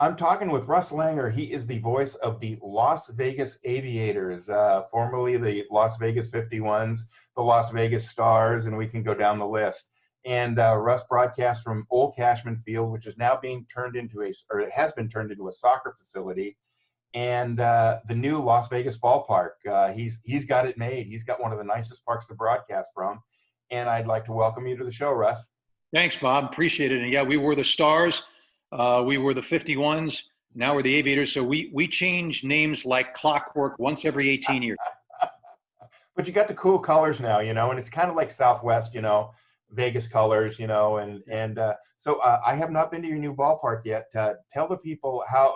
I'm talking with Russ Langer. He is the voice of the Las Vegas Aviators, formerly the Las Vegas 51s, the Las Vegas Stars, and we can go down the list. And Russ broadcasts from Old Cashman Field, which is now being turned into or it has been turned into a soccer facility, and the new Las Vegas Ballpark. He's got it made. He's got one of the nicest parks to broadcast from. And I'd like to welcome you to the show, Russ. Thanks, Bob. Appreciate it. And yeah, we were the Stars. We were the 51s. Now we're the Aviators. So we change names like clockwork once every 18 years. But you got the cool colors now, and it's kind of like Southwest, Vegas colors, so I have not been to your new ballpark yet. Tell the people how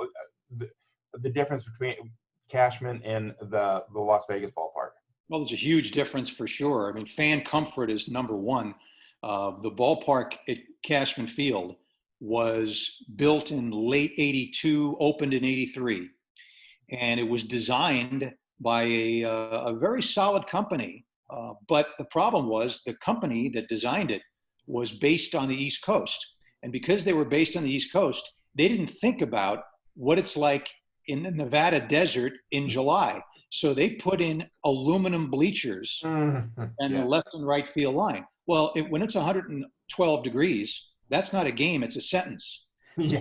the difference between Cashman and the Las Vegas ballpark. Well, there's a huge difference for sure. I mean, fan comfort is number one. The ballpark at Cashman Field was built in late 82, opened in 83. And it was designed by a very solid company. But the problem was the company that designed it was based on the East Coast. And because they were based on the East Coast, they didn't think about what it's like in the Nevada desert in July. So they put in aluminum bleachers and the left and right field line. Well, when it's 112 degrees, that's not a game, it's a sentence. Yeah.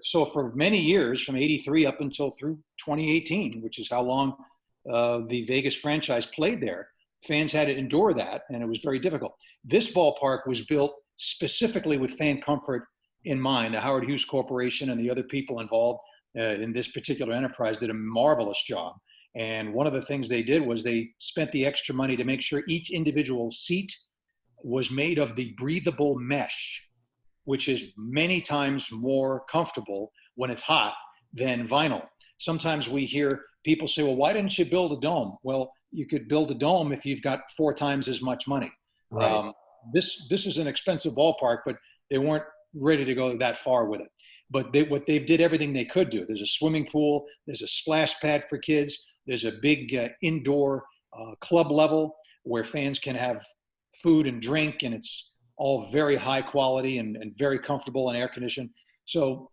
So for many years, from 83 up until through 2018, which is how long the Vegas franchise played there, fans had to endure that, and it was very difficult. This ballpark was built specifically with fan comfort in mind. The Howard Hughes Corporation and the other people involved in this particular enterprise did a marvelous job. And one of the things they did was they spent the extra money to make sure each individual seat was made of the breathable mesh, which is many times more comfortable when it's hot than vinyl. Sometimes we hear people say, well, why didn't you build a dome? Well, you could build a dome if you've got 4 times as much money. Right. This is an expensive ballpark, but they weren't ready to go that far with it. But they did everything they could do. There's a swimming pool, there's a splash pad for kids, there's a big indoor club level where fans can have food and drink, and it's all very high quality and very comfortable and air conditioned. So,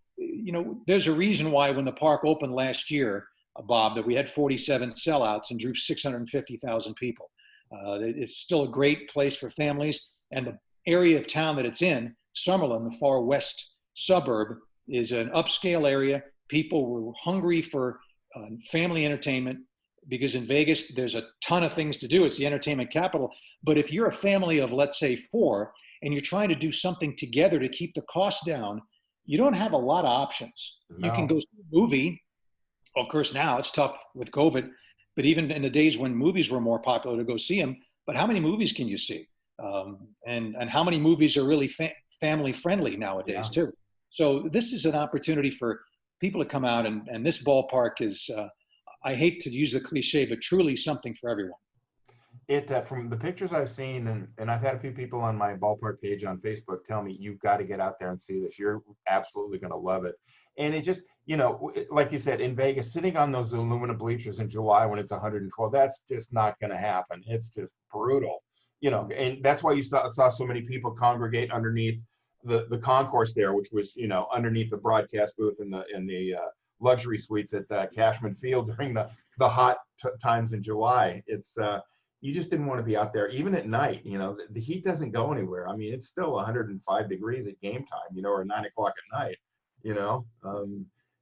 there's a reason why when the park opened last year, Bob, that we had 47 sellouts and drew 650,000 people. It's still a great place for families, and the area of town that it's in, Summerlin, the far west suburb, is an upscale area. People were hungry for family entertainment because in Vegas, there's a ton of things to do. It's the entertainment capital. But if you're a family of, let's say, 4, and you're trying to do something together to keep the cost down, you don't have a lot of options. No. You can go see a movie. Well, of course, now it's tough with COVID, but even in the days when movies were more popular to go see them, but how many movies can you see? And how many movies are really family friendly nowadays too? So this is an opportunity for people to come out, and this ballpark is, I hate to use the cliche, but truly something for everyone. From the pictures I've seen, and I've had a few people on my ballpark page on Facebook tell me, you've got to get out there and see this. You're absolutely going to love it. And it just, like you said, in Vegas, sitting on those aluminum bleachers in July when it's 112, that's just not going to happen. It's just brutal, and that's why you saw so many people congregate underneath the concourse there, which was, underneath the broadcast booth in the luxury suites at Cashman Field during the hot times in July. It's you just didn't want to be out there, even at night. The heat doesn't go anywhere. I mean, it's still 105 degrees at game time, or 9 o'clock at night,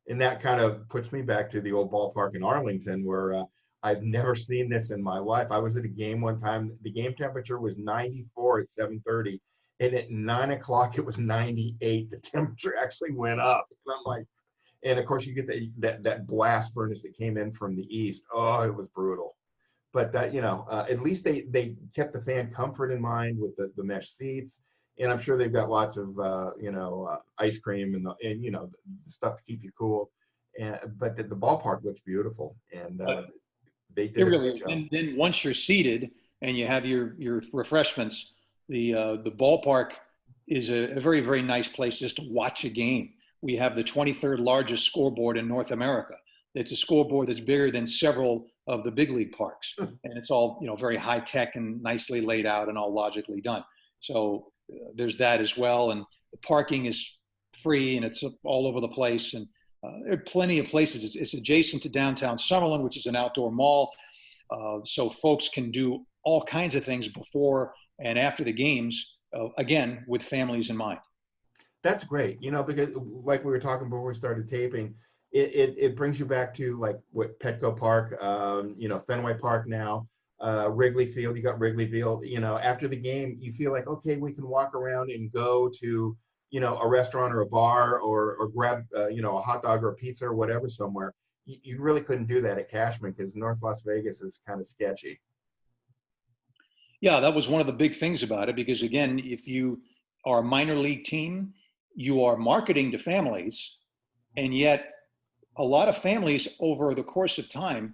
and that kind of puts me back to the old ballpark in Arlington, where I've never seen this in my life. I was at a game one time. The game temperature was 94 at 7:30, and at 9 o'clock it was 98. The temperature actually went up. And I'm like, and of course you get that blast furnace that came in from the east. Oh, it was brutal. But at least they kept the fan comfort in mind with the mesh seats, and I'm sure they've got lots of ice cream and the stuff to keep you cool. But the ballpark looks beautiful, and they did. It really is. And then once you're seated and you have your refreshments, the ballpark is a very, very nice place just to watch a game. We have the 23rd largest scoreboard in North America. It's a scoreboard that's bigger than several of the big league parks, and it's all very high tech and nicely laid out and all logically done. So there's that as well, and the parking is free and it's all over the place. And there are plenty of places. It's adjacent to downtown Summerlin, which is an outdoor mall. So folks can do all kinds of things before and after the games, again, with families in mind. That's great, because like we were talking before we started taping, it brings you back to like what Petco Park, Fenway Park now, Wrigley Field. You got Wrigley Field. After the game, you feel like, okay, we can walk around and go to a restaurant or a bar or grab a hot dog or a pizza or whatever somewhere. You really couldn't do that at Cashman because North Las Vegas is kind of sketchy. Yeah, that was one of the big things about it, because again, if you are a minor league team, you are marketing to families, and yet a lot of families over the course of time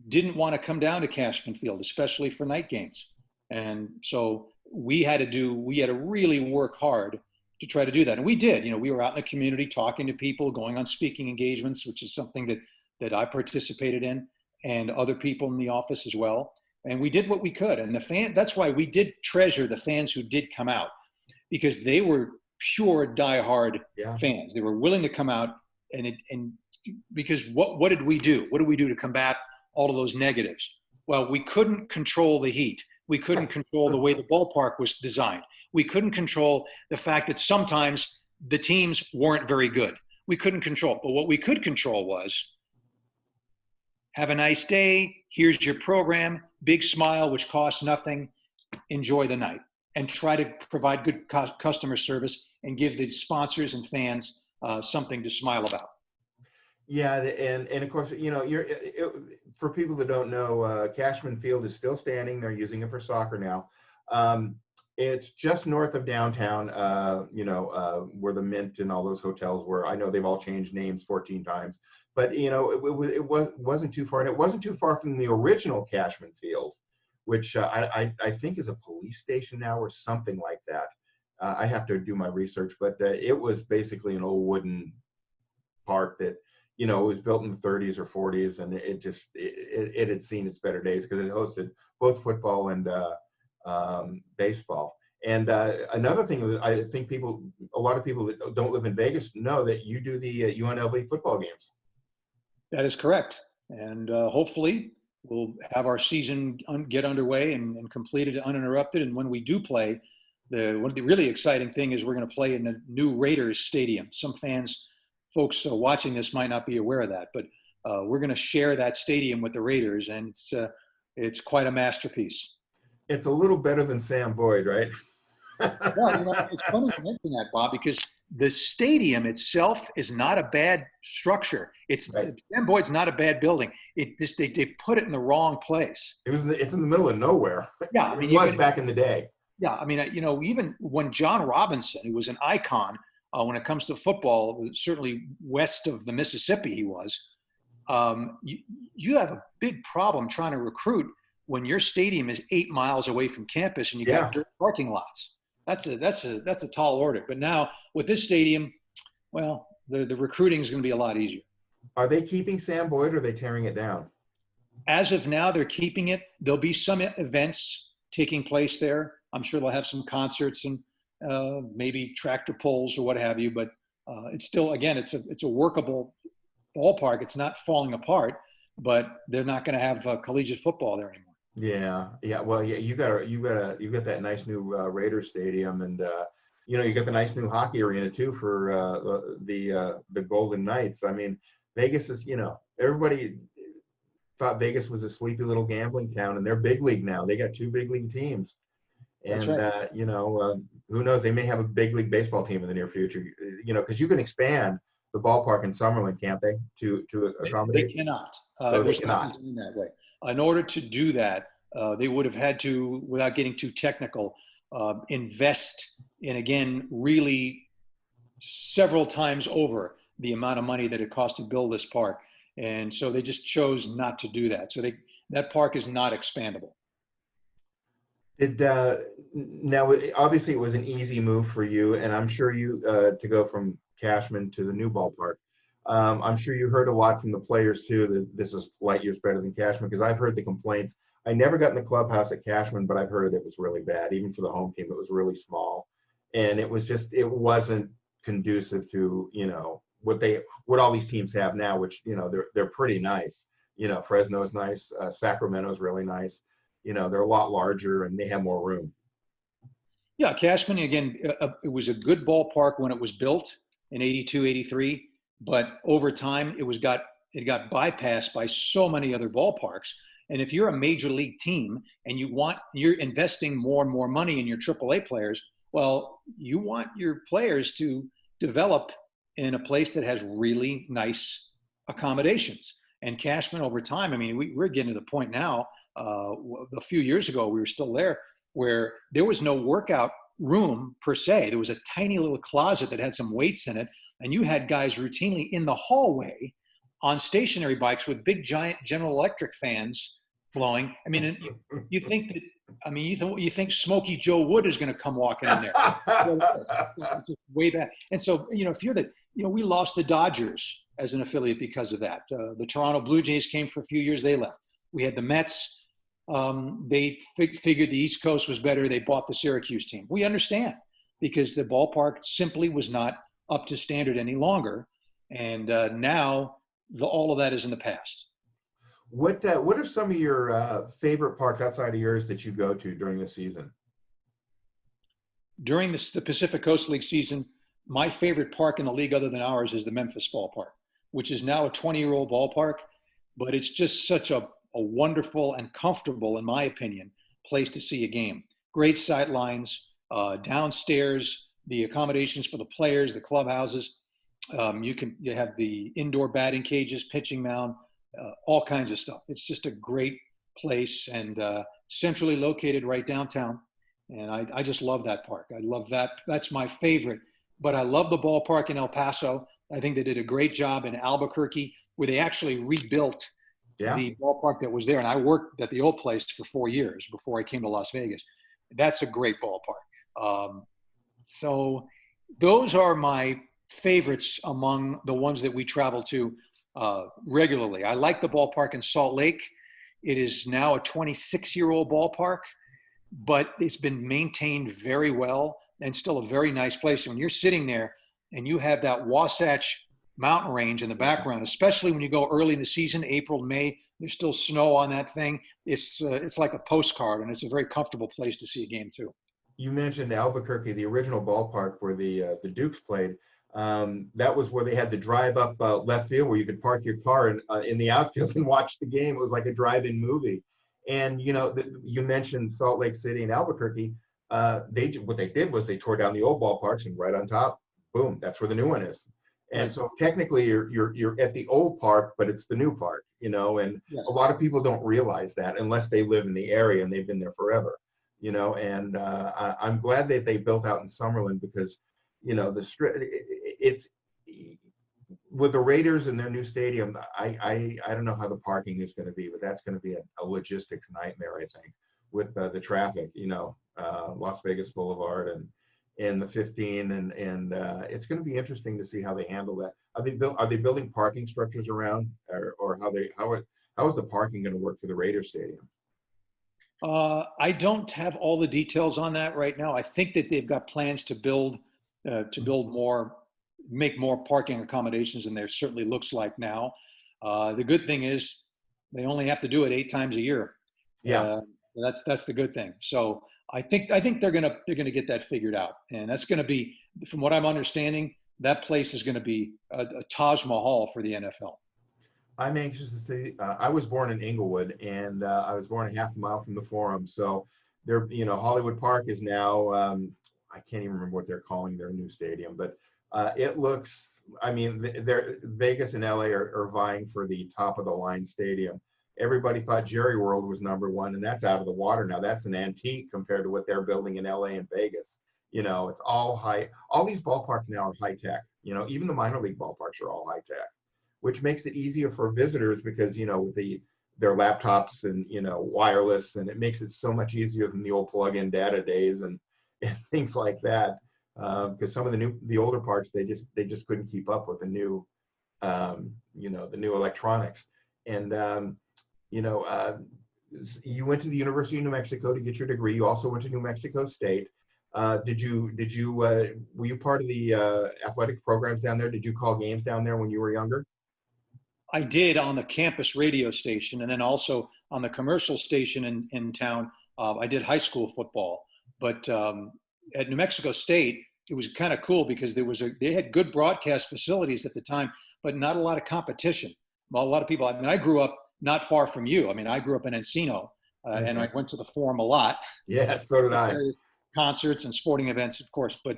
didn't want to come down to Cashman Field, especially for night games. And so we had to really work hard to try to do that. And we did. We were out in the community talking to people, going on speaking engagements, which is something that I participated in, and other people in the office as well. And we did what we could. And that's why we did treasure the fans who did come out, because they were pure diehard fans. They were willing to come out, and because what did we do? What did we do to combat all of those negatives? Well, we couldn't control the heat. We couldn't control the way the ballpark was designed. We couldn't control the fact that sometimes the teams weren't very good. We couldn't control. But what we could control was, have a nice day. Here's your program. Big smile, which costs nothing. Enjoy the night, and try to provide good customer service and give the sponsors and fans something to smile about. Yeah, and of course, for people that don't know, Cashman Field is still standing. They're using it for soccer now. It's just north of downtown, where the Mint and all those hotels were. I know they've all changed names 14 times, but it wasn't too far, and it wasn't too far from the original Cashman Field, which I think is a police station now or something like that. I have to do my research, but it was basically an old wooden park that it was built in the 30s or 40s, and it had seen its better days because it hosted both football and baseball. And another thing that I think a lot of people that don't live in Vegas know that you do the UNLV football games. That is correct. And hopefully we'll have our season get underway and completed uninterrupted. And when we do play, one of the really exciting thing is we're going to play in the new Raiders stadium. Some folks watching this might not be aware of that, but we're going to share that stadium with the Raiders, and it's quite a masterpiece. It's a little better than Sam Boyd, right? Well, it's funny you mention that, Bob, because the stadium itself is not a bad structure. Sam Boyd's not a bad building. They put it in the wrong place. It's in the middle of nowhere. Yeah, it was back in the day. Yeah, I mean, even when John Robinson, who was an icon when it comes to football, certainly west of the Mississippi, he was. You have a big problem trying to recruit when your stadium is 8 miles away from campus and you got dirt parking lots. That's a tall order. But now with this stadium, well, the recruiting is going to be a lot easier. Are they keeping Sam Boyd, or are they tearing it down? As of now, they're keeping it. There'll be some events taking place there. I'm sure they'll have some concerts and maybe tractor pulls or what have you. But it's still, again, it's a workable ballpark. It's not falling apart, but they're not going to have collegiate football there anymore. Yeah. Well, you got that nice new Raiders stadium, and you got the nice new hockey arena too for the Golden Knights. I mean, Vegas is, everybody thought Vegas was a sleepy little gambling town, and they're big league now. They got 2 big league teams, and right. Who knows? They may have a big league baseball team in the near future. Because you can expand the ballpark in Summerlin, can't they? To accommodate? They cannot. They cannot. In that way. In order to do that, they would have had to, without getting too technical, invest in, again, really several times over the amount of money that it cost to build this park. And so they just chose not to do that. So that park is not expandable. Now, obviously, it was an easy move for you, and I'm sure you to go from Cashman to the new ballpark. I'm sure you heard a lot from the players too that this is light years better than Cashman, because I've heard the complaints. I never got in the clubhouse at Cashman, but I've heard it was really bad. Even for the home team, it was really small, and it wasn't conducive to, what all these teams have now, which, they're pretty nice. Fresno's nice, Sacramento's really nice. They're a lot larger and they have more room. Yeah, Cashman, again, it was a good ballpark when it was built in 82, 83, but over time it got bypassed by so many other ballparks. And if you're a major league team and you're investing more and more money in your AAA players, well, you want your players to develop in a place that has really nice accommodations. And Cashman, over time, I mean, we're getting to the point now, a few years ago, we were still there, where there was no workout room per se. There was a tiny little closet that had some weights in it, and you had guys routinely in the hallway on stationary bikes with big giant General Electric fans blowing. I mean, you think that, you think Smokey Joe Wood is going to come walking in there. It's just way back. And so, if you're we lost the Dodgers as an affiliate because of that. The Toronto Blue Jays came for a few years, they left. We had the Mets. They figured the East Coast was better. They bought the Syracuse team. We understand, because the ballpark simply was not up to standard any longer. And now all of that is in the past. What are some of your favorite parks outside of yours that you go to during the season? During the Pacific Coast League season, my favorite park in the league other than ours is the Memphis ballpark, which is now a 20-year-old ballpark, but it's just such a wonderful and comfortable, in my opinion, place to see a game. Great sight lines, downstairs, the accommodations for the players, the clubhouses. You have the indoor batting cages, pitching mound, all kinds of stuff. It's just a great place, and centrally located right downtown. And I just love that park. I love that. That's my favorite. But I love the ballpark in El Paso. I think they did a great job in Albuquerque, where they actually rebuilt the ballpark that was there. And I worked at the old place for 4 years before I came to Las Vegas. That's a great ballpark. So those are my favorites among the ones that we travel to regularly. I like the ballpark in Salt Lake. It is now a 26-year-old ballpark, but it's been maintained very well and still a very nice place. When you're sitting there and you have that Wasatch mountain range in the background, especially when you go early in the season, April, May, there's still snow on that thing. It's like a postcard, and it's a very comfortable place to see a game too. You mentioned Albuquerque, the original ballpark where the Dukes played. That was where they had the drive up left field, where you could park your car in the outfield and watch the game. It was like a drive-in movie. And you mentioned Salt Lake City and Albuquerque. What they did was they tore down the old ballparks, and right on top, boom, that's where the new one is. And so technically you're at the old park, but it's the new park, and a lot of people don't realize that unless they live in the area and they've been there forever, and I'm glad that they built out in Summerlin, because, it's with the Raiders and their new stadium. I don't know how the parking is going to be, but that's going to be a logistics nightmare, I think, with the traffic, Las Vegas Boulevard and the 15, and it's going to be interesting to see how they handle that. Are they building parking structures around, or how is the parking going to work for the Raiders stadium? I don't have all the details on that right now. I think that they've got plans to build more, make more parking accommodations than there certainly looks like now. The good thing is they only have to do it 8 times a year. Yeah, that's the good thing. So I think they're gonna get that figured out, and that's gonna be, from what I'm understanding, that place is gonna be a Taj Mahal for the NFL. I'm anxious to see. I was born in Inglewood, and I was born a half a mile from the Forum. So there, Hollywood Park is now. I can't even remember what they're calling their new stadium, but it looks. I mean, Vegas and LA are vying for the top of the line stadium. Everybody thought Jerry World was number one, and that's out of the water now. That's an antique compared to what they're building in LA and Vegas. It's all high. All these ballparks now are high tech. Even the minor league ballparks are all high tech, which makes it easier for visitors because, with their laptops and, wireless, and it makes it so much easier than the old plug-in data days and things like that. Because some of the older parks, they just couldn't keep up with the new, the new electronics. And, you went to the University of New Mexico to get your degree. You also went to New Mexico State. Were you part of the athletic programs down there? Did you call games down there when you were younger? I did on the campus radio station, and then also on the commercial station in town. I did high school football, but at New Mexico State, it was kind of cool because they had good broadcast facilities at the time, but not a lot of competition. Well, a lot of people. I mean, I grew up not far from you. I mean, I grew up in Encino, and I went to the Forum a lot. Yes, so did I. Concerts and sporting events, of course, but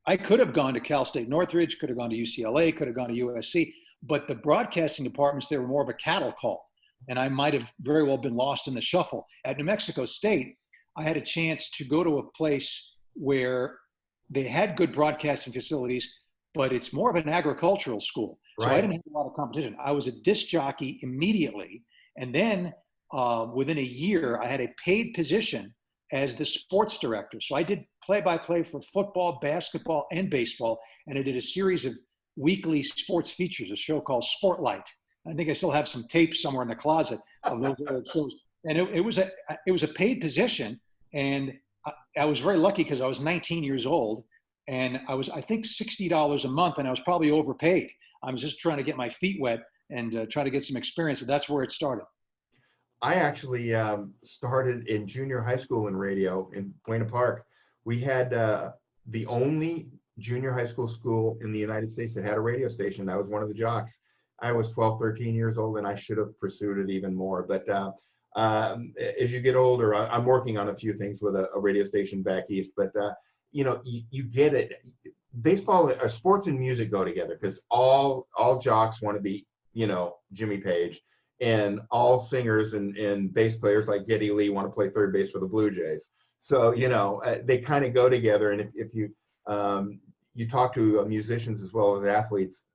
I could have gone to Cal State Northridge, could have gone to UCLA, could have gone to USC, but the broadcasting departments there were more of a cattle call, and I might have very well been lost in the shuffle. At New Mexico State, I had a chance to go to a place where they had good broadcasting facilities, but it's more of an agricultural school. Right. So I didn't have a lot of competition. I was a disc jockey immediately, and then within a year, I had a paid position as the sports director. So I did play-by-play for football, basketball, and baseball, and I did a series of weekly sports features, a show called Sportlight. I think I still have some tapes somewhere in the closet of those shows. And it was a paid position, and I was very lucky because I was 19 years old, and I was, I think, $60 a month, and I was probably overpaid. I was just trying to get my feet wet and try to get some experience, and that's where it started. I actually started in junior high school in radio in Buena Park. We had the only junior high school in the United States that had a radio station. I was one of the jocks. I was 12, 13 years old, and I should have pursued it even more. But as you get older, I'm working on a few things with a radio station back east. But, you get it. Baseball, sports and music go together because all jocks want to be, Jimmy Page. And all singers and bass players like Geddy Lee want to play third base for the Blue Jays. So, they kind of go together. And if you you talk to musicians as well as athletes,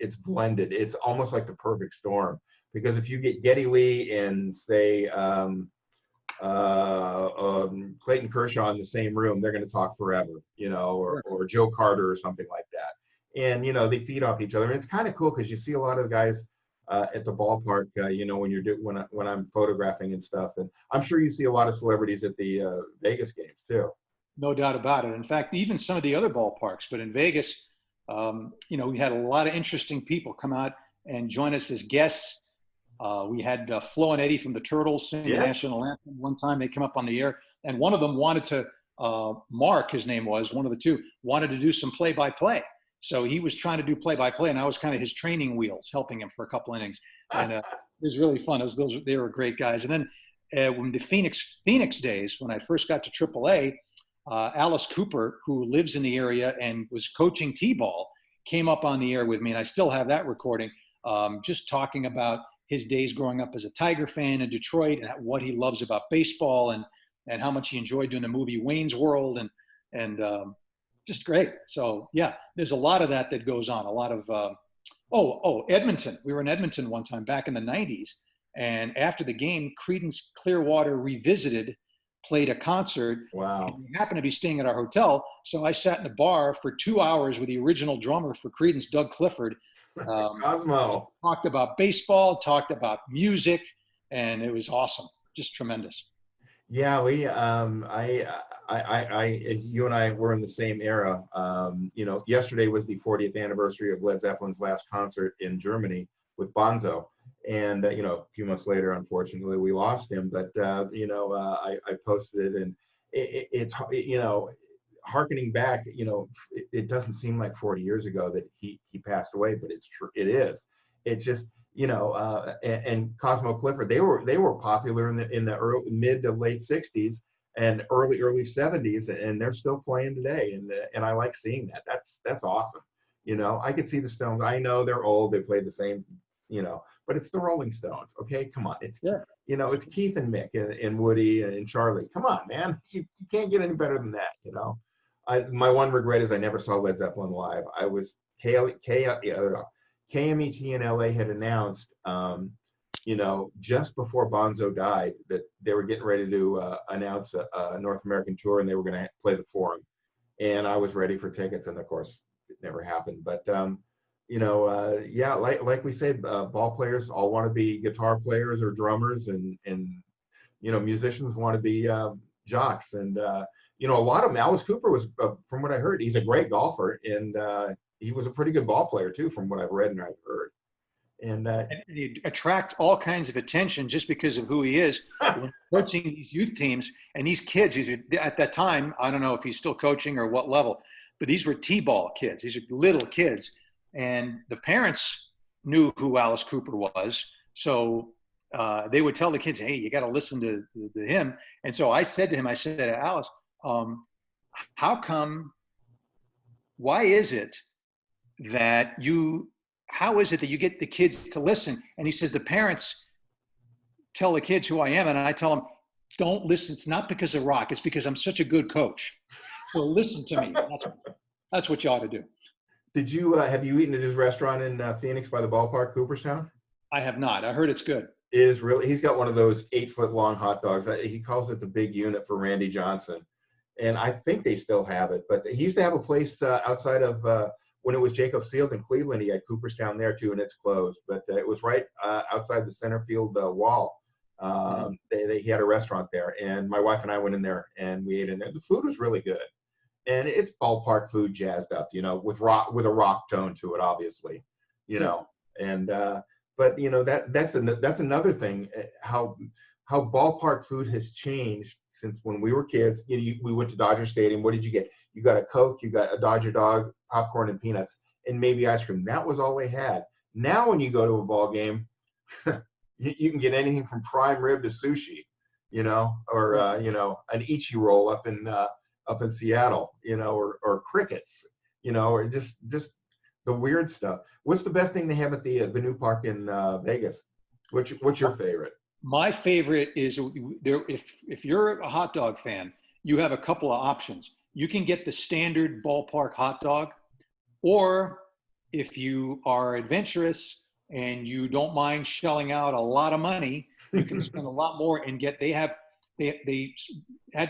it's blended. It's almost like the perfect storm. Because if you get Geddy Lee and, say, Clayton Kershaw in the same room, they're going to talk forever, or Joe Carter or something like that. And, they feed off each other. And it's kind of cool because you see a lot of the guys at the ballpark, when I'm photographing and stuff. And I'm sure you see a lot of celebrities at the Vegas games too. No doubt about it. In fact, even some of the other ballparks, but in Vegas, we had a lot of interesting people come out and join us as guests. We had Flo and Eddie from the Turtles sing the national anthem one time. They came up on the air, and one of them wanted to, Mark, his name was, one of the two, wanted to do some play-by-play. So he was trying to do play-by-play, and I was kind of his training wheels, helping him for a couple innings. And it was really fun. They were great guys. And then when the Phoenix days, when I first got to AAA, Alice Cooper, who lives in the area and was coaching T-ball, came up on the air with me, and I still have that recording, just talking about his days growing up as a Tiger fan in Detroit and what he loves about baseball and how much he enjoyed doing the movie Wayne's World and just great. So yeah, there's a lot of that goes on. A lot of, Edmonton. We were in Edmonton one time back in the 90s. And after the game, Creedence Clearwater Revisited played a concert. Wow. And we happened to be staying at our hotel. So I sat in a bar for 2 hours with the original drummer for Creedence, Doug Clifford. Cosmo. Talked about baseball, talked about music, and it was awesome. Just tremendous. Yeah, we as you and I were in the same era. Yesterday was the 40th anniversary of Led Zeppelin's last concert in Germany with Bonzo, and a few months later, unfortunately, we lost him. But I posted it, and it's harkening back, it doesn't seem like 40 years ago that he passed away, but it's true. It is. It's just. And Cosmo Clifford, they were popular in the early, mid to late 60s and early 70s, and they're still playing today. And I like seeing that. That's awesome. I could see the Stones. I know they're old. They played the same, but it's the Rolling Stones. Okay, come on. It's it's Keith and Mick and Woody and Charlie. Come on, man. You can't get any better than that. My one regret is I never saw Led Zeppelin live. I was KMET in LA had announced, just before Bonzo died, that they were getting ready to announce a North American tour, and they were going to play the Forum. And I was ready for tickets, and of course, it never happened. But like we said, ball players all want to be guitar players or drummers, and musicians want to be jocks. And, you know, a lot of them, Alice Cooper was, from what I heard, he's a great golfer. And he was a pretty good ball player, too, from what I've read and I've heard. And And he attract all kinds of attention just because of who he is when coaching these youth teams. And these kids, at that time, I don't know if he's still coaching or what level, but these were T-ball kids. These are little kids. And the parents knew who Alice Cooper was. So they would tell the kids, hey, you got to listen to him. And so I said to him, I said to Alice, why is it that how is it that you get the kids to listen? And he says, the parents tell the kids who I am, and I tell them, don't listen. It's not because of rock. It's because I'm such a good coach. So listen to me. That's what you ought to do. did you, have you eaten at his restaurant in Phoenix by the ballpark, Cooperstown? I have not. I heard it's good. It is really, he's got one of those 8-foot long hot dogs. He calls it the big unit for Randy Johnson. And I think they still have it, but he used to have a place outside of, when it was Jacobs Field in Cleveland, he had Cooperstown there too, and it's closed. But it was right outside the center field wall. He had a restaurant there, and my wife and I went in there and we ate in there. The food was really good, and it's ballpark food jazzed up, you know, with a rock tone to it, obviously, you know. And but you know that's another thing, how ballpark food has changed since when we were kids. You know, we went to Dodger Stadium. What did you get? You got a Coke, you got a Dodger dog, popcorn and peanuts, and maybe ice cream. That was all they had. Now when you go to a ball game, you can get anything from prime rib to sushi, you know, or you know, an Ichi roll up in Seattle, you know, or crickets, you know, or just the weird stuff. What's the best thing they have at the new park in Vegas? What's your favorite? My favorite is there. If you're a hot dog fan, you have a couple of options. You can get the standard ballpark hot dog, or if you are adventurous and you don't mind shelling out a lot of money, you can spend a lot more and get. They had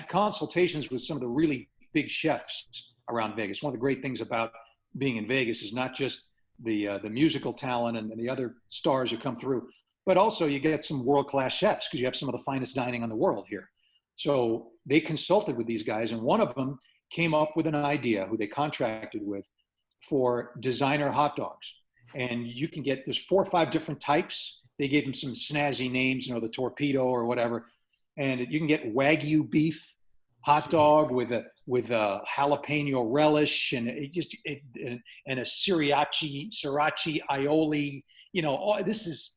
consultations with some of the really big chefs around Vegas. One of the great things about being in Vegas is not just the musical talent and the other stars who come through, but also you get some world-class chefs because you have some of the finest dining in the world here. So they consulted with these guys, and one of them came up with an idea, who they contracted with, for designer hot dogs. And you can get, there's 4 or 5 different types. They gave them some snazzy names, you know, the torpedo or whatever. And you can get Wagyu beef hot dog with a jalapeno relish and and a sriracha aioli. You know, this is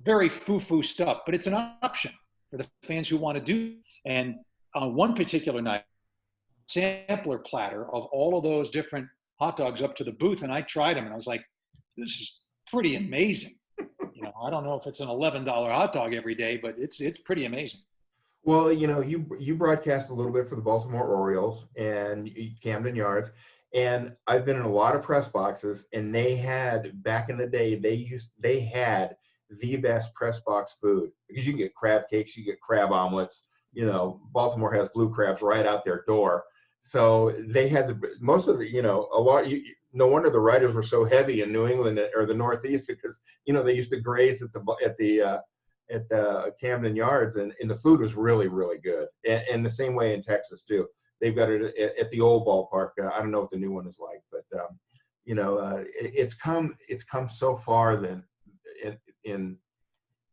very foo-foo stuff, but it's an option for the fans who want to do. And on one particular night, sampler platter of all of those different hot dogs up to the booth, and I tried them, and I was like, this is pretty amazing. You know, I don't know if it's an $11 hot dog every day, but it's pretty amazing. Well, you know, you broadcast a little bit for the Baltimore Orioles and Camden Yards, and I've been in a lot of press boxes, and they had, back in the day, they had the best press box food, because you can get crab cakes, you get crab omelets. You know, Baltimore has blue crabs right out their door. So they had most of the, you know, a lot. No wonder the writers were so heavy in New England or the Northeast, because you know they used to graze at the Camden Yards, and the food was really, really good. And the same way in Texas too. They've got it at the old ballpark. I don't know what the new one is like, but you know, it's come so far then in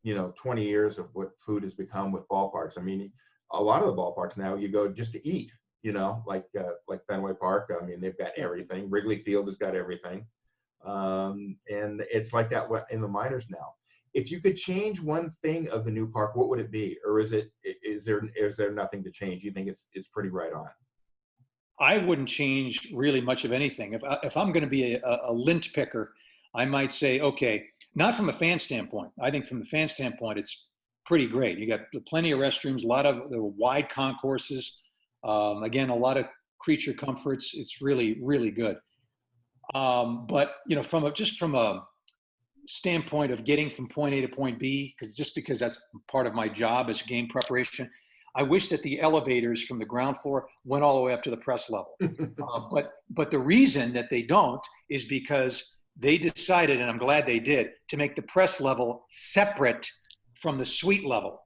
you know 20 years of what food has become with ballparks. I mean, a lot of the ballparks now you go just to eat. You know, like Fenway Park. I mean, they've got everything. Wrigley Field has got everything, and it's like that in the minors now. If you could change one thing of the new park, what would it be? Or is there nothing to change? You think it's pretty right on? I wouldn't change really much of anything. If I'm going to be a lint picker, I might say, okay, not from a fan standpoint. I think from the fan standpoint, it's pretty great. You got plenty of restrooms, a lot of the wide concourses. Again, a lot of creature comforts. It's really, really good. But you know, from a standpoint of getting from point A to point B, because that's part of my job as game preparation, I wish that the elevators from the ground floor went all the way up to the press level. But the reason that they don't is because they decided, and I'm glad they did, to make the press level separate from the suite level.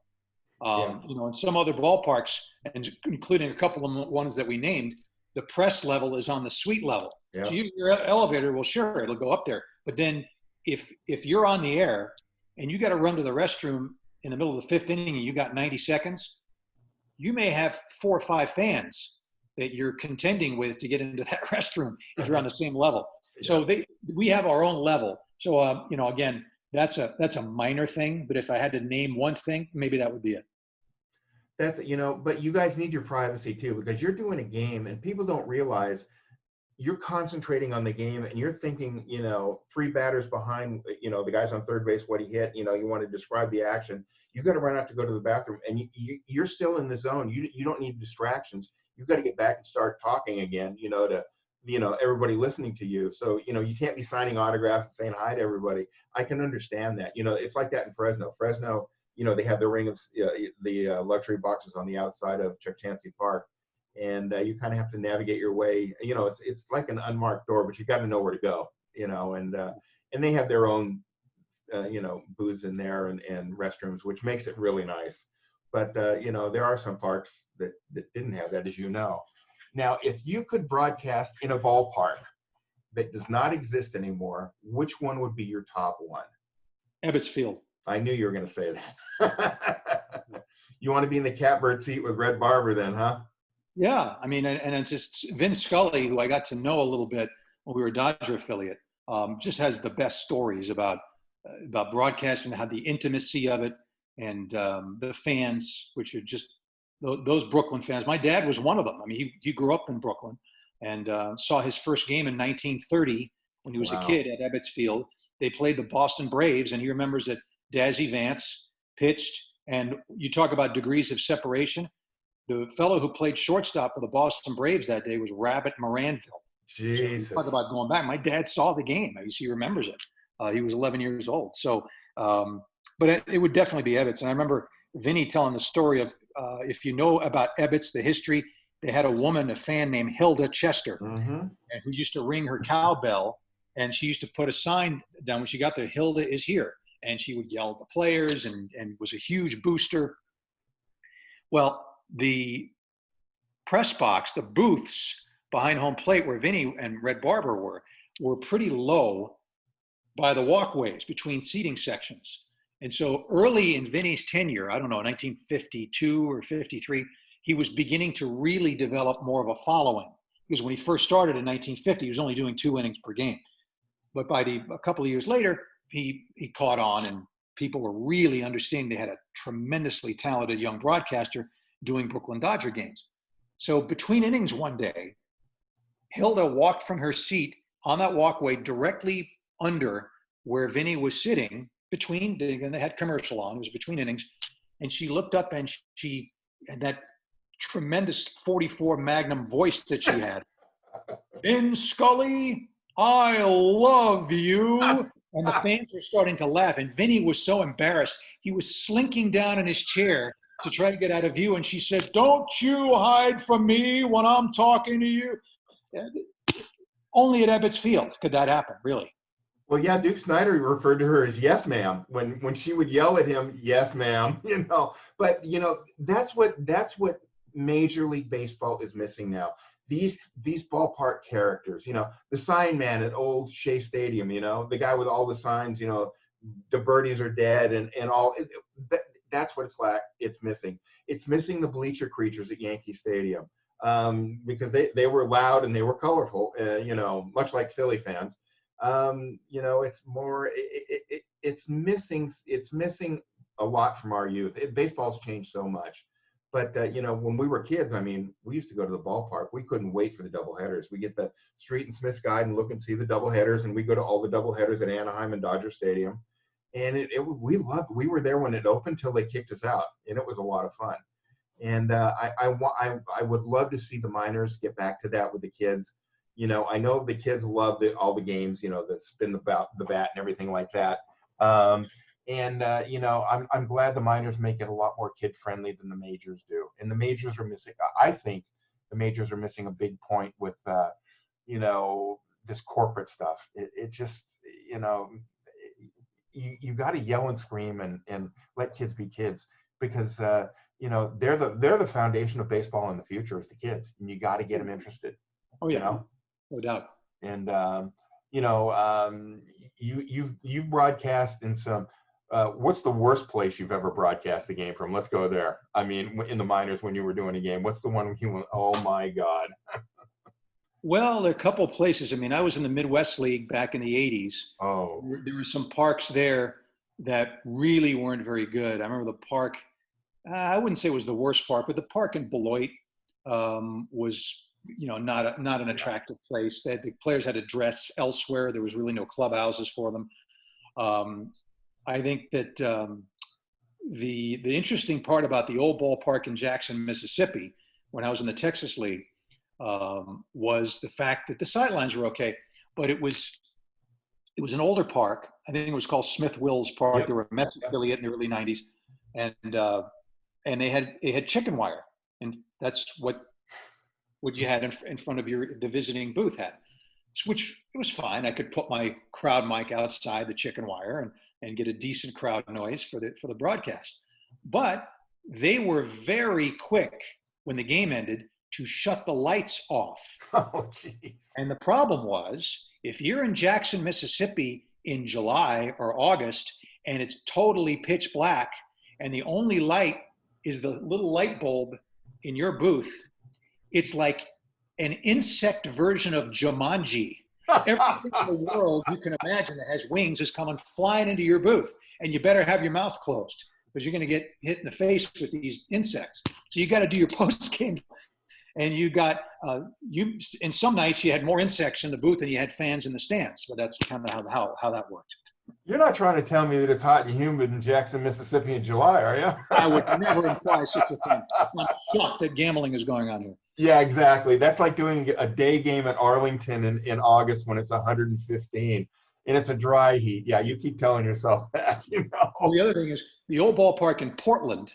Yeah. In some other ballparks, and including a couple of ones that we named, the press level is on the suite level. Yeah. So your elevator, well, sure, it'll go up there. But then if you're on the air and you got to run to the restroom in the middle of the fifth inning and you got 90 seconds, you may have 4 or 5 fans that you're contending with to get into that restroom if you're on the same level. Yeah. So we have our own level. So again, that's a minor thing. But if I had to name one thing, maybe that would be it. That's, but you guys need your privacy too, because you're doing a game and people don't realize you're concentrating on the game and you're thinking, 3 batters behind, the guys on third base, what he hit, you want to describe the action. You got to run out to go to the bathroom and you're still in the zone. You don't need distractions. You've got to get back and start talking again, to, everybody listening to you. So, you can't be signing autographs and saying hi to everybody. I can understand that. It's like that in Fresno. They have the ring of the luxury boxes on the outside of Chuck Chansey Park. And you kind of have to navigate your way. It's like an unmarked door, but you got to know where to go. And they have their own, booths in there and restrooms, which makes it really nice. But there are some parks that didn't have that, as you know. Now, if you could broadcast in a ballpark that does not exist anymore, which one would be your top one? Ebbets Field. I knew you were going to say that. You want to be in the catbird seat with Red Barber, then, huh? Yeah, I mean, and it's just Vince Scully, who I got to know a little bit when we were a Dodger affiliate, just has the best stories about broadcasting, how the intimacy of it, and the fans, which are just those Brooklyn fans. My dad was one of them. I mean, he grew up in Brooklyn and saw his first game in 1930 when he was a kid at Ebbets Field. They played the Boston Braves, and he remembers that Dazzy Vance pitched. And you talk about degrees of separation. The fellow who played shortstop for the Boston Braves that day was Rabbit Moranville. Jesus. So talk about going back. My dad saw the game. I guess he remembers it. He was 11 years old. So, but it would definitely be Ebbets. And I remember Vinny telling the story of, if you know about Ebbets, the history, they had a fan named Hilda Chester, and who used to ring her cowbell. And she used to put a sign down when she got there, Hilda is here. And she would yell at the players and was a huge booster. Well, the press box, the booths behind home plate where Vinny and Red Barber were pretty low by the walkways between seating sections. And so early in Vinny's tenure, I don't know, 1952 or 53, he was beginning to really develop more of a following. Because when he first started in 1950, he was only doing 2 innings per game. But a couple of years later, he caught on and people were really understanding they had a tremendously talented young broadcaster doing Brooklyn Dodger games. So between innings one day, Hilda walked from her seat on that walkway directly under where Vinny was sitting and they had commercial on, it was between innings. And she looked up and she had that tremendous 44 Magnum voice that she had. Vin Scully, I love you. And the fans were starting to laugh. And Vinny was so embarrassed. He was slinking down in his chair to try to get out of view. And she said, don't you hide from me when I'm talking to you. Only at Ebbets Field could that happen, really. Well, yeah, Duke Snyder referred to her as yes, ma'am, when she would yell at him, yes, ma'am, But, that's what Major League Baseball is missing now. These ballpark characters, the sign man at old Shea Stadium, the guy with all the signs, the birdies are dead and all. That's what it's missing. It's missing the bleacher creatures at Yankee Stadium because they were loud and they were colorful, much like Philly fans. It's more, it's missing a lot from our youth. Baseball's changed so much. But, when we were kids, we used to go to the ballpark. We couldn't wait for the doubleheaders. We get the Street and Smith's Guide and look and see the doubleheaders, and we go to all the doubleheaders at Anaheim and Dodger Stadium. And we were there when it opened till they kicked us out, and it was a lot of fun. And I would love to see the minors get back to that with the kids. I know the kids love all the games, the spin the bat and everything like that. I'm glad the minors make it a lot more kid friendly than the majors do. And the majors are missing. I think the majors are missing a big point with, this corporate stuff. It just, you got to yell and scream and let kids be kids. because they're the foundation of baseball in the future is the kids, and you got to get them interested. Oh yeah, no doubt. And you've broadcast in some. What's the worst place you've ever broadcast a game from? Let's go there. I mean, in the minors when you were doing a game, what's the one you went, oh my God? Well, there are a couple of places. I mean, I was in the Midwest League back in the 80s. Oh. There were some parks there that really weren't very good. I remember the park, I wouldn't say it was the worst park, but the park in Beloit was, not an attractive place. The players had to dress elsewhere. There was really no clubhouses for them. I think that the interesting part about the old ballpark in Jackson, Mississippi, when I was in the Texas League, was the fact that the sidelines were okay, but it was an older park. I think it was called Smith Wills Park. Yep. They were a Mets affiliate in the early '90s, and they had chicken wire, and that's what you had in front of the visiting booth had, which it was fine. I could put my crowd mic outside the chicken wire and get a decent crowd noise for the broadcast. But they were very quick when the game ended to shut the lights off. Oh, jeez. And the problem was, if you're in Jackson, Mississippi in July or August, and it's totally pitch black, and the only light is the little light bulb in your booth, it's like an insect version of Jumanji. Everything in the world you can imagine that has wings is coming flying into your booth, and you better have your mouth closed because you're going to get hit in the face with these insects. So you got to do your post game, and you got in some nights you had more insects in the booth than you had fans in the stands. But that's kind of how that worked. You're not trying to tell me that it's hot and humid in Jackson, Mississippi in July, are you? I would never imply such a thing. I'm shocked that gambling is going on here. Yeah, exactly. That's like doing a day game at Arlington in August when it's 115 and it's a dry heat. Yeah, you keep telling yourself that, Well, the other thing is the old ballpark in Portland,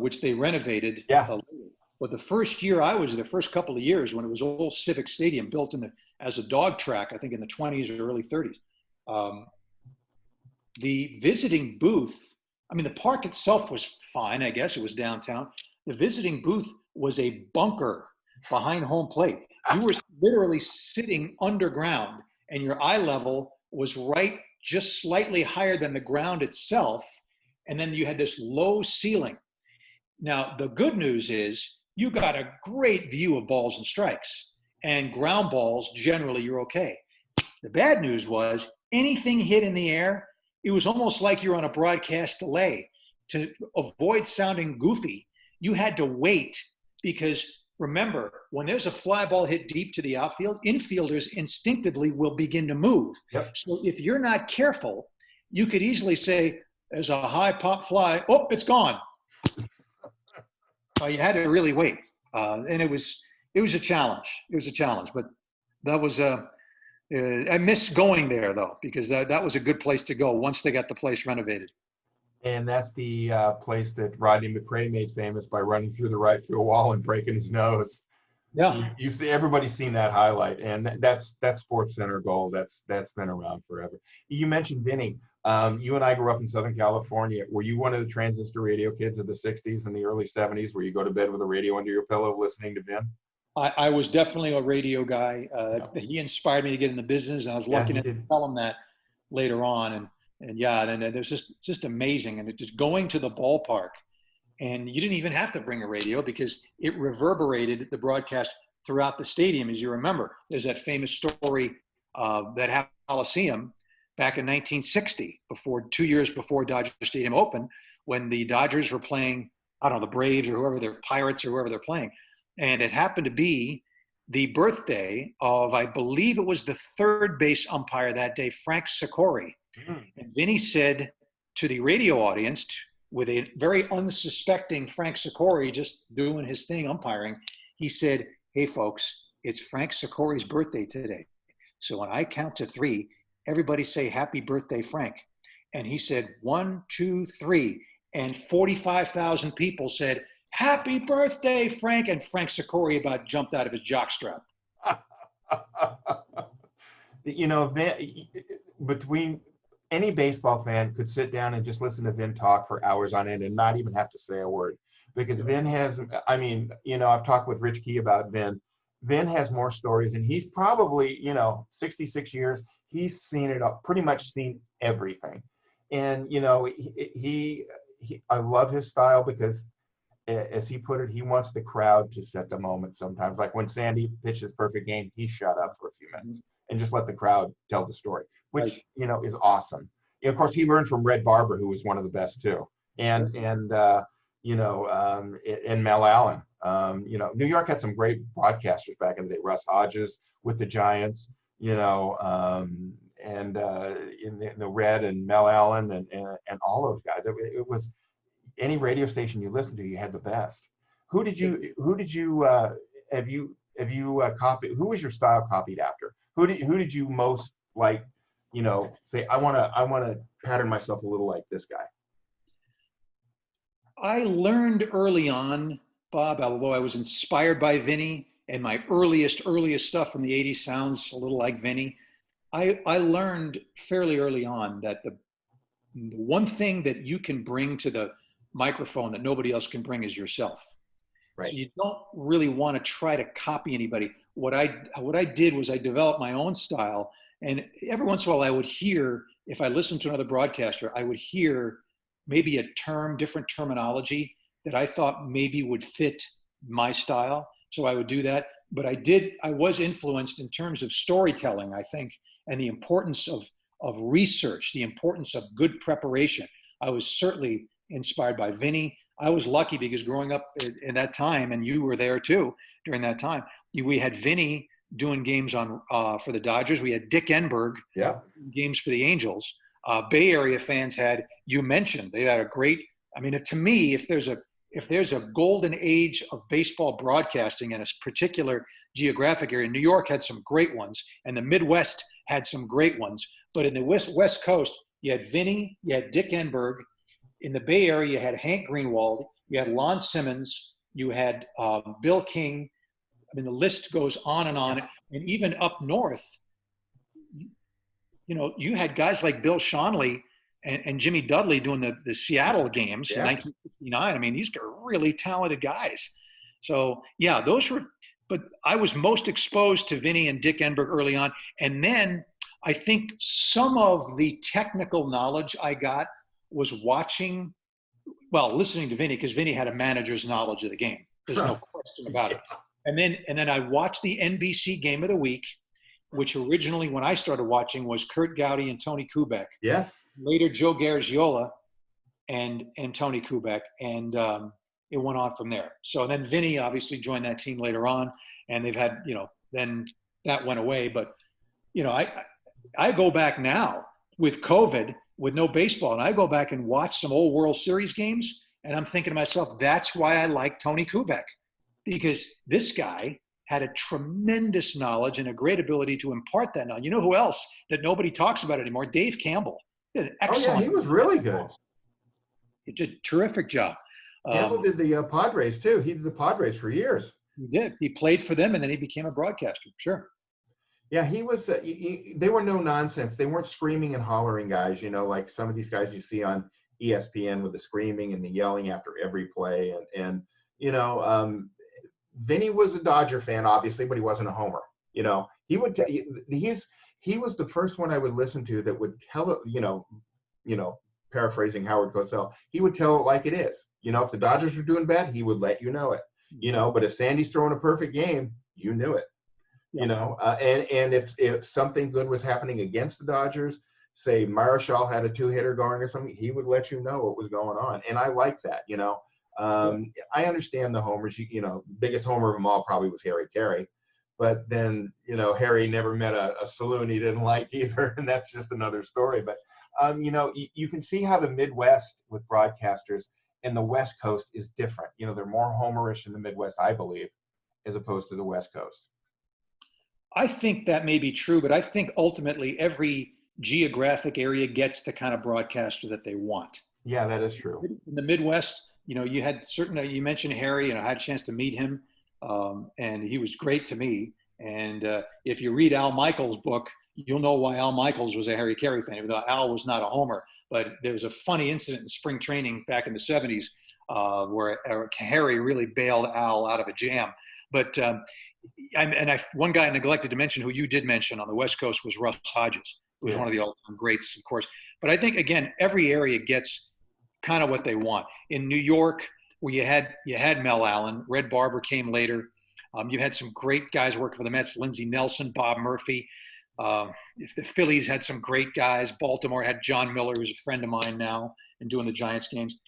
which they renovated. Yeah. But the first year I was there, the first couple of years when it was old Civic Stadium built as a dog track, I think in the 20s or early 30s, the visiting booth, I mean, the park itself was fine, I guess. It was downtown. The visiting booth was a bunker behind home plate. You were literally sitting underground, and your eye level was right just slightly higher than the ground itself. And then you had this low ceiling. Now, the good news is you got a great view of balls and strikes, and ground balls, generally, you're okay. The bad news was anything hit in the air, it was almost like you're on a broadcast delay. To avoid sounding goofy, you had to wait because remember, when there's a fly ball hit deep to the outfield, infielders instinctively will begin to move. Yep. So if you're not careful, you could easily say, there's a high pop fly, oh, it's gone. So you had to really wait. And it was a challenge. It was a challenge, but that was I miss going there though, because that was a good place to go once they got the place renovated. And that's the place that Rodney McRae made famous by running through the right field wall and breaking his nose. Yeah. You see, everybody's seen that highlight, and that's Sports Center goal. That's been around forever. You mentioned Vinny. You and I grew up in Southern California. Were you one of the transistor radio kids of the 60s and the early 70s where you go to bed with a radio under your pillow listening to Vin? I was definitely a radio guy. He inspired me to get in the business, and I was lucky enough to tell him that later on. And it was just amazing. And just going to the ballpark, and you didn't even have to bring a radio because it reverberated the broadcast throughout the stadium. As you remember, there's that famous story that happened at Coliseum back in 1960, 2 years before Dodger Stadium opened, when the Dodgers were playing, I don't know, the Braves or whoever, they're Pirates or whoever they're playing. And it happened to be the birthday of, I believe it was the third base umpire that day, Frank Sikori. And Vinny said to the radio audience, with a very unsuspecting Frank Sikori just doing his thing umpiring, he said, hey folks, it's Frank Sikori's birthday today. So when I count to 3, everybody say happy birthday, Frank. And he said 1, 2, 3. And 45,000 people said, happy birthday, Frank. And Frank Sikori about jumped out of his jockstrap. Between any baseball fan could sit down and just listen to Vin talk for hours on end and not even have to say a word, because Vin has, I mean, I've talked with Rich Key about Vin. Vin has more stories, and he's probably, 66 years. He's seen it up, pretty much seen everything. And, I love his style because, as he put it, he wants the crowd to set the moment sometimes. Like when Sandy pitched his perfect game, he shut up for a few minutes and just let the crowd tell the story, which, is awesome. Of course, he learned from Red Barber, who was one of the best too. And Mel Allen. New York had some great broadcasters back in the day. Russ Hodges with the Giants, in the Red, and Mel Allen, and all those guys. It was, any radio station you listened to, you had the best. Who did you have you copied? Who was your style copied after? Who did you most like? Say, I want to pattern myself a little like this guy. I learned early on, Bob, although I was inspired by Vinny, and my earliest stuff from the 80s sounds a little like Vinny. I learned fairly early on that the one thing that you can bring to the microphone that nobody else can bring is yourself. Right. So you don't really want to try to copy anybody. What I did was I developed my own style, and every once in a while I would hear, if I listened to another broadcaster, I would hear maybe a different terminology that I thought maybe would fit my style. So I would do that. But I was influenced in terms of storytelling, I think, and the importance of research, the importance of good preparation. I was certainly inspired by Vinny. I was lucky because growing up in that time, and you were there too during that time, we had Vinny doing games for the Dodgers. We had Dick Enberg games for the Angels. Bay Area fans had, you mentioned, they had a great, I mean, to me, if there's a golden age of baseball broadcasting in a particular geographic area, New York had some great ones, and the Midwest had some great ones. But in the West Coast, you had Vinny, you had Dick Enberg. In the Bay Area, you had Hank Greenwald, you had Lon Simmons, you had Bill King. I mean, the list goes on and on. And even up north, you had guys like Bill Schonely and Jimmy Dudley doing the Seattle games in 1969. I mean, these are really talented guys. So, but I was most exposed to Vinny and Dick Enberg early on. And then I think some of the technical knowledge I got was listening to Vinny, because Vinny had a manager's knowledge of the game. There's no question about it. And then I watched the NBC Game of the Week, which originally, when I started watching, was Kurt Gowdy and Tony Kubek. Yes. Later, Joe Garagiola and Tony Kubek, and it went on from there. So then Vinny obviously joined that team later on, and they've had, then that went away. But, I go back now with COVID, with no baseball, and I go back and watch some old World Series games, and I'm thinking to myself, that's why I like Tony Kubek, because this guy had a tremendous knowledge and a great ability to impart that knowledge. You know who else that nobody talks about anymore? Dave Campbell. He did an excellent. He was really good. He did a terrific job. Campbell did the Padres too. He did the Padres for years. He did. He played for them, and then he became a broadcaster. Sure. Yeah, he was. They were no nonsense. They weren't screaming and hollering guys, like some of these guys you see on ESPN with the screaming and the yelling after every play. And Vinny was a Dodger fan, obviously, but he wasn't a homer. He would. He was the first one I would listen to that would tell it. Paraphrasing Howard Cosell, he would tell it like it is. If the Dodgers were doing bad, he would let you know it. But if Sandy's throwing a perfect game, you knew it. And if something good was happening against the Dodgers, say Marichal had a 2-hitter going or something, he would let you know what was going on. And I like that, I understand the homers, the biggest homer of them all probably was Harry Carey, but then, Harry never met a saloon he didn't like either. And that's just another story. But, you can see how the Midwest with broadcasters and the West Coast is different. They're more homerish in the Midwest, I believe, as opposed to the West Coast. I think that may be true, but I think ultimately every geographic area gets the kind of broadcaster that they want. Yeah, that is true. In the Midwest, you had you mentioned Harry, and I had a chance to meet him, and he was great to me. And if you read Al Michaels' book, you'll know why Al Michaels was a Harry Carey fan, even though Al was not a homer. But there was a funny incident in spring training back in the 70s where Harry really bailed Al out of a jam. But one guy I neglected to mention, who you did mention on the West Coast, was Russ Hodges, who was one of the all-time greats, of course. But I think, again, every area gets kind of what they want. In New York, where you had Mel Allen, Red Barber came later. You had some great guys working for the Mets, Lindsey Nelson, Bob Murphy. If the Phillies had some great guys, Baltimore had John Miller, who's a friend of mine now and doing the Giants games.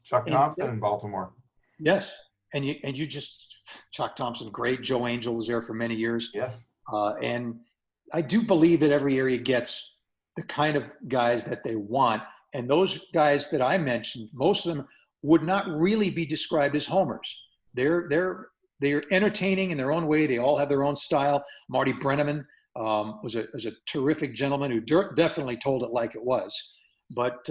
Chuck Thompson in Baltimore. Yes, and you just Chuck Thompson, great. Joe Angel was there for many years. Yes, and I do believe that every area gets the kind of guys that they want, and those guys that I mentioned, most of them would not really be described as homers. They're entertaining in their own way. They all have their own style. Marty Brennaman was a terrific gentleman who definitely told it like it was. But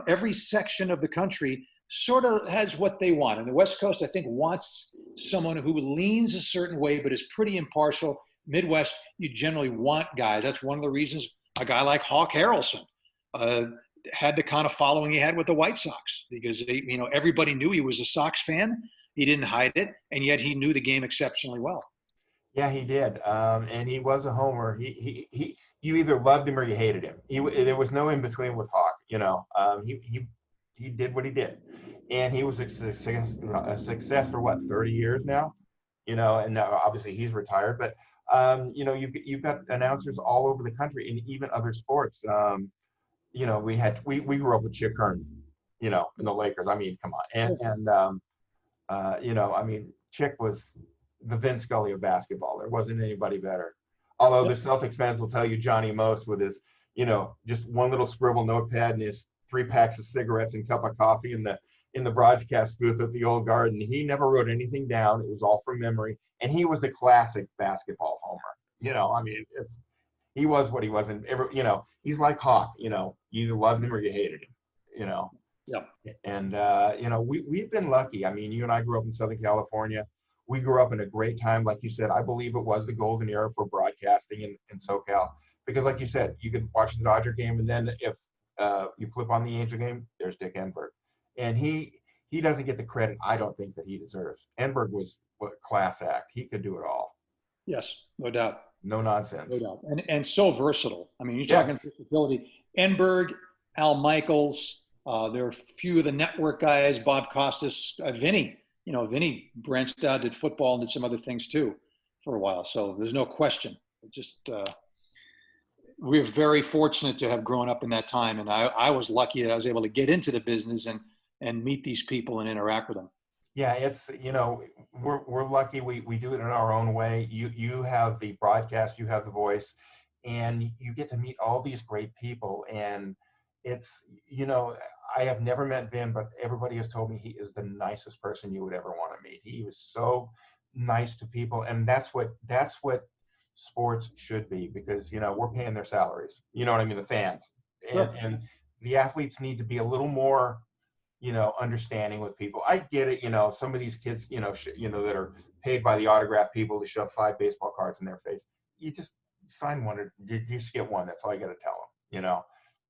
every section of the country sort of has what they want. And the West Coast, I think, wants someone who leans a certain way but is pretty impartial. Midwest, you generally want guys. That's one of the reasons a guy like Hawk Harrelson had the kind of following he had with the White Sox, because everybody knew he was a Sox fan. He didn't hide it, and yet he knew the game exceptionally well. Yeah, he did, and he was a homer. He you either loved him or you hated him. There was no in between with Hawk. He did what he did, and he was a success for what, 30 years now. And now obviously he's retired, but you've got announcers all over the country and even other sports. We grew up with Chick Hearn, in the Lakers. I mean, come on, Chick was the Vince Scully of basketball. There wasn't anybody better. Although the Celtics fans will tell you Johnny Most with his, just one little scribble notepad and his 3 packs of cigarettes and cup of coffee in the broadcast booth at the Old Garden. He never wrote anything down. It was all from memory. And he was the classic basketball homer. He was what he was. And he's like Hawk. You either loved him or you hated him. Yeah. And we've been lucky. I mean, you and I grew up in Southern California. We grew up in a great time. Like you said, I believe it was the golden era for broadcasting in SoCal. Because like you said, you could watch the Dodger game, and then if you flip on the Angel game, there's Dick Enberg. And he doesn't get the credit I don't think that he deserves. Enberg was a class act. He could do it all. Yes, no doubt. No nonsense. No doubt. And so versatile. I mean, you're talking versatility. Enberg, Al Michaels, there are a few of the network guys, Bob Costas, Vinny. Vinny branched out, did football, and did some other things too for a while. So there's no question. We're very fortunate to have grown up in that time. And I was lucky that I was able to get into the business and meet these people and interact with them. Yeah, it's, we're lucky we do it in our own way. You have the broadcast, you have the voice, and you get to meet all these great people. And it's, I have never met Vin, but everybody has told me he is the nicest person you would ever want to meet. He was so nice to people. And that's what sports should be, because, we're paying their salaries. You know what I mean? The fans. And the athletes need to be a little more, understanding with people. I get it. Some of these kids, that are paid by the autograph people to shove 5 baseball cards in their face. You just sign one, or you just get one. That's all you got to tell them,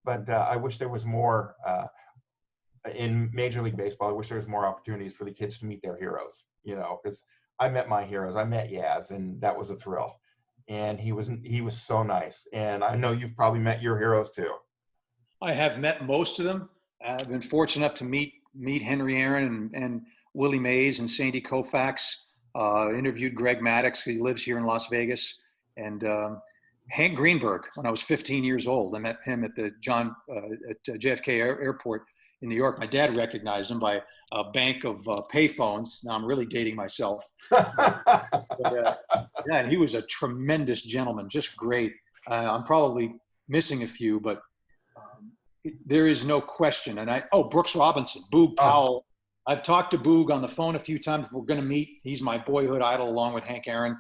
But I wish there was more in Major League Baseball. I wish there was more opportunities for the kids to meet their heroes, because I met my heroes. I met Yaz, and that was a thrill. And he was so nice. And I know you've probably met your heroes too. I have met most of them. I've been fortunate enough to meet Henry Aaron and Willie Mays and Sandy Koufax. Interviewed Greg Maddux, who lives here in Las Vegas, and Hank Greenberg when I was 15 years old. I met him at the JFK Airport in New York. My dad recognized him by a bank of payphones. Now I'm really dating myself. And he was a tremendous gentleman, just great. I'm probably missing a few, but there is no question. And Brooks Robinson, Boog Powell. I've talked to Boog on the phone a few times. We're going to meet. He's my boyhood idol, along with Hank Aaron.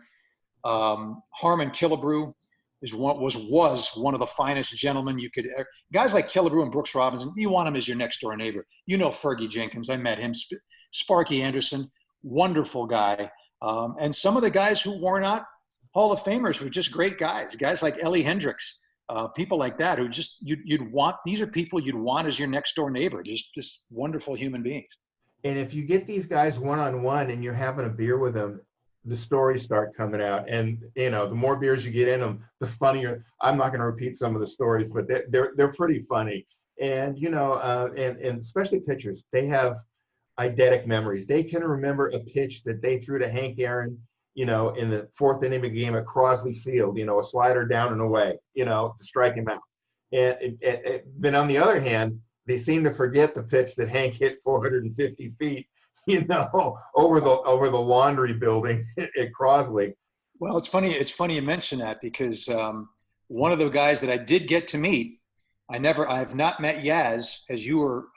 Harmon Killebrew was one of the finest gentlemen you could ever. Guys like Killebrew and Brooks Robinson, you want him as your next door neighbor. Fergie Jenkins. I met him. Sparky Anderson, wonderful guy. And some of the guys who were not Hall of Famers were just great guys like Ellie Hendricks, people like that who just you'd want. These are people you'd want as your next door neighbor. Just wonderful human beings. And if you get these guys one-on-one and you're having a beer with them, the stories start coming out. And, you know, the more beers you get in them, the funnier. I'm not going to repeat some of the stories, but they're pretty funny. And, you know, and especially pitchers, they have eidetic memories. They can remember a pitch that they threw to Hank Aaron, you know, in the fourth inning of a game at Crosley Field, you know, a slider down and away, you know, to strike him out. And then on the other hand, they seem to forget the pitch that Hank hit 450 feet, you know, over the laundry building at Crosley. Well, it's funny. It's funny you mention that because one of the guys that I did get to meet, I've not met Yaz as you were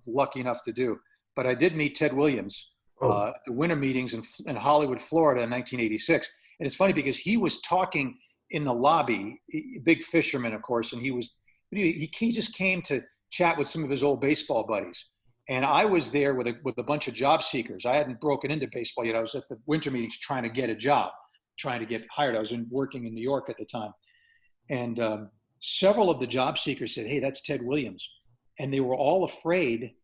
lucky enough to do, but I did meet Ted Williams at the winter meetings in Hollywood, Florida in 1986. And it's funny because he was talking in the lobby, big fisherman, of course, and he just came to chat with some of his old baseball buddies. And I was there with a bunch of job seekers. I hadn't broken into baseball yet. I was at the winter meetings trying to get a job, trying to get hired. I was working in New York at the time. And several of the job seekers said, "Hey, that's Ted Williams." And they were all afraid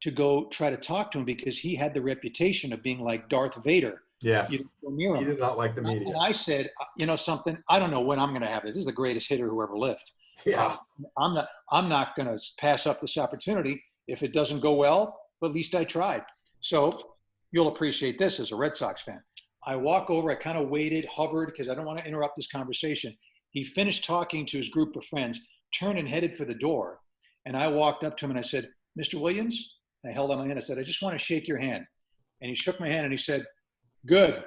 to go try to talk to him because he had the reputation of being like Darth Vader. Yes. You know, near him. He did not like the media. And I said, you know something, I don't know when I'm going to have this. This is the greatest hitter who ever lived. Yeah. I'm not going to pass up this opportunity. If it doesn't go well, but at least I tried. So you'll appreciate this as a Red Sox fan. I walk over, I kind of waited, hovered, because I don't want to interrupt this conversation. He finished talking to his group of friends, turned and headed for the door. And I walked up to him and I said, "Mr. Williams," I held out my hand. I said, "I just want to shake your hand." And he shook my hand and he said, "Good."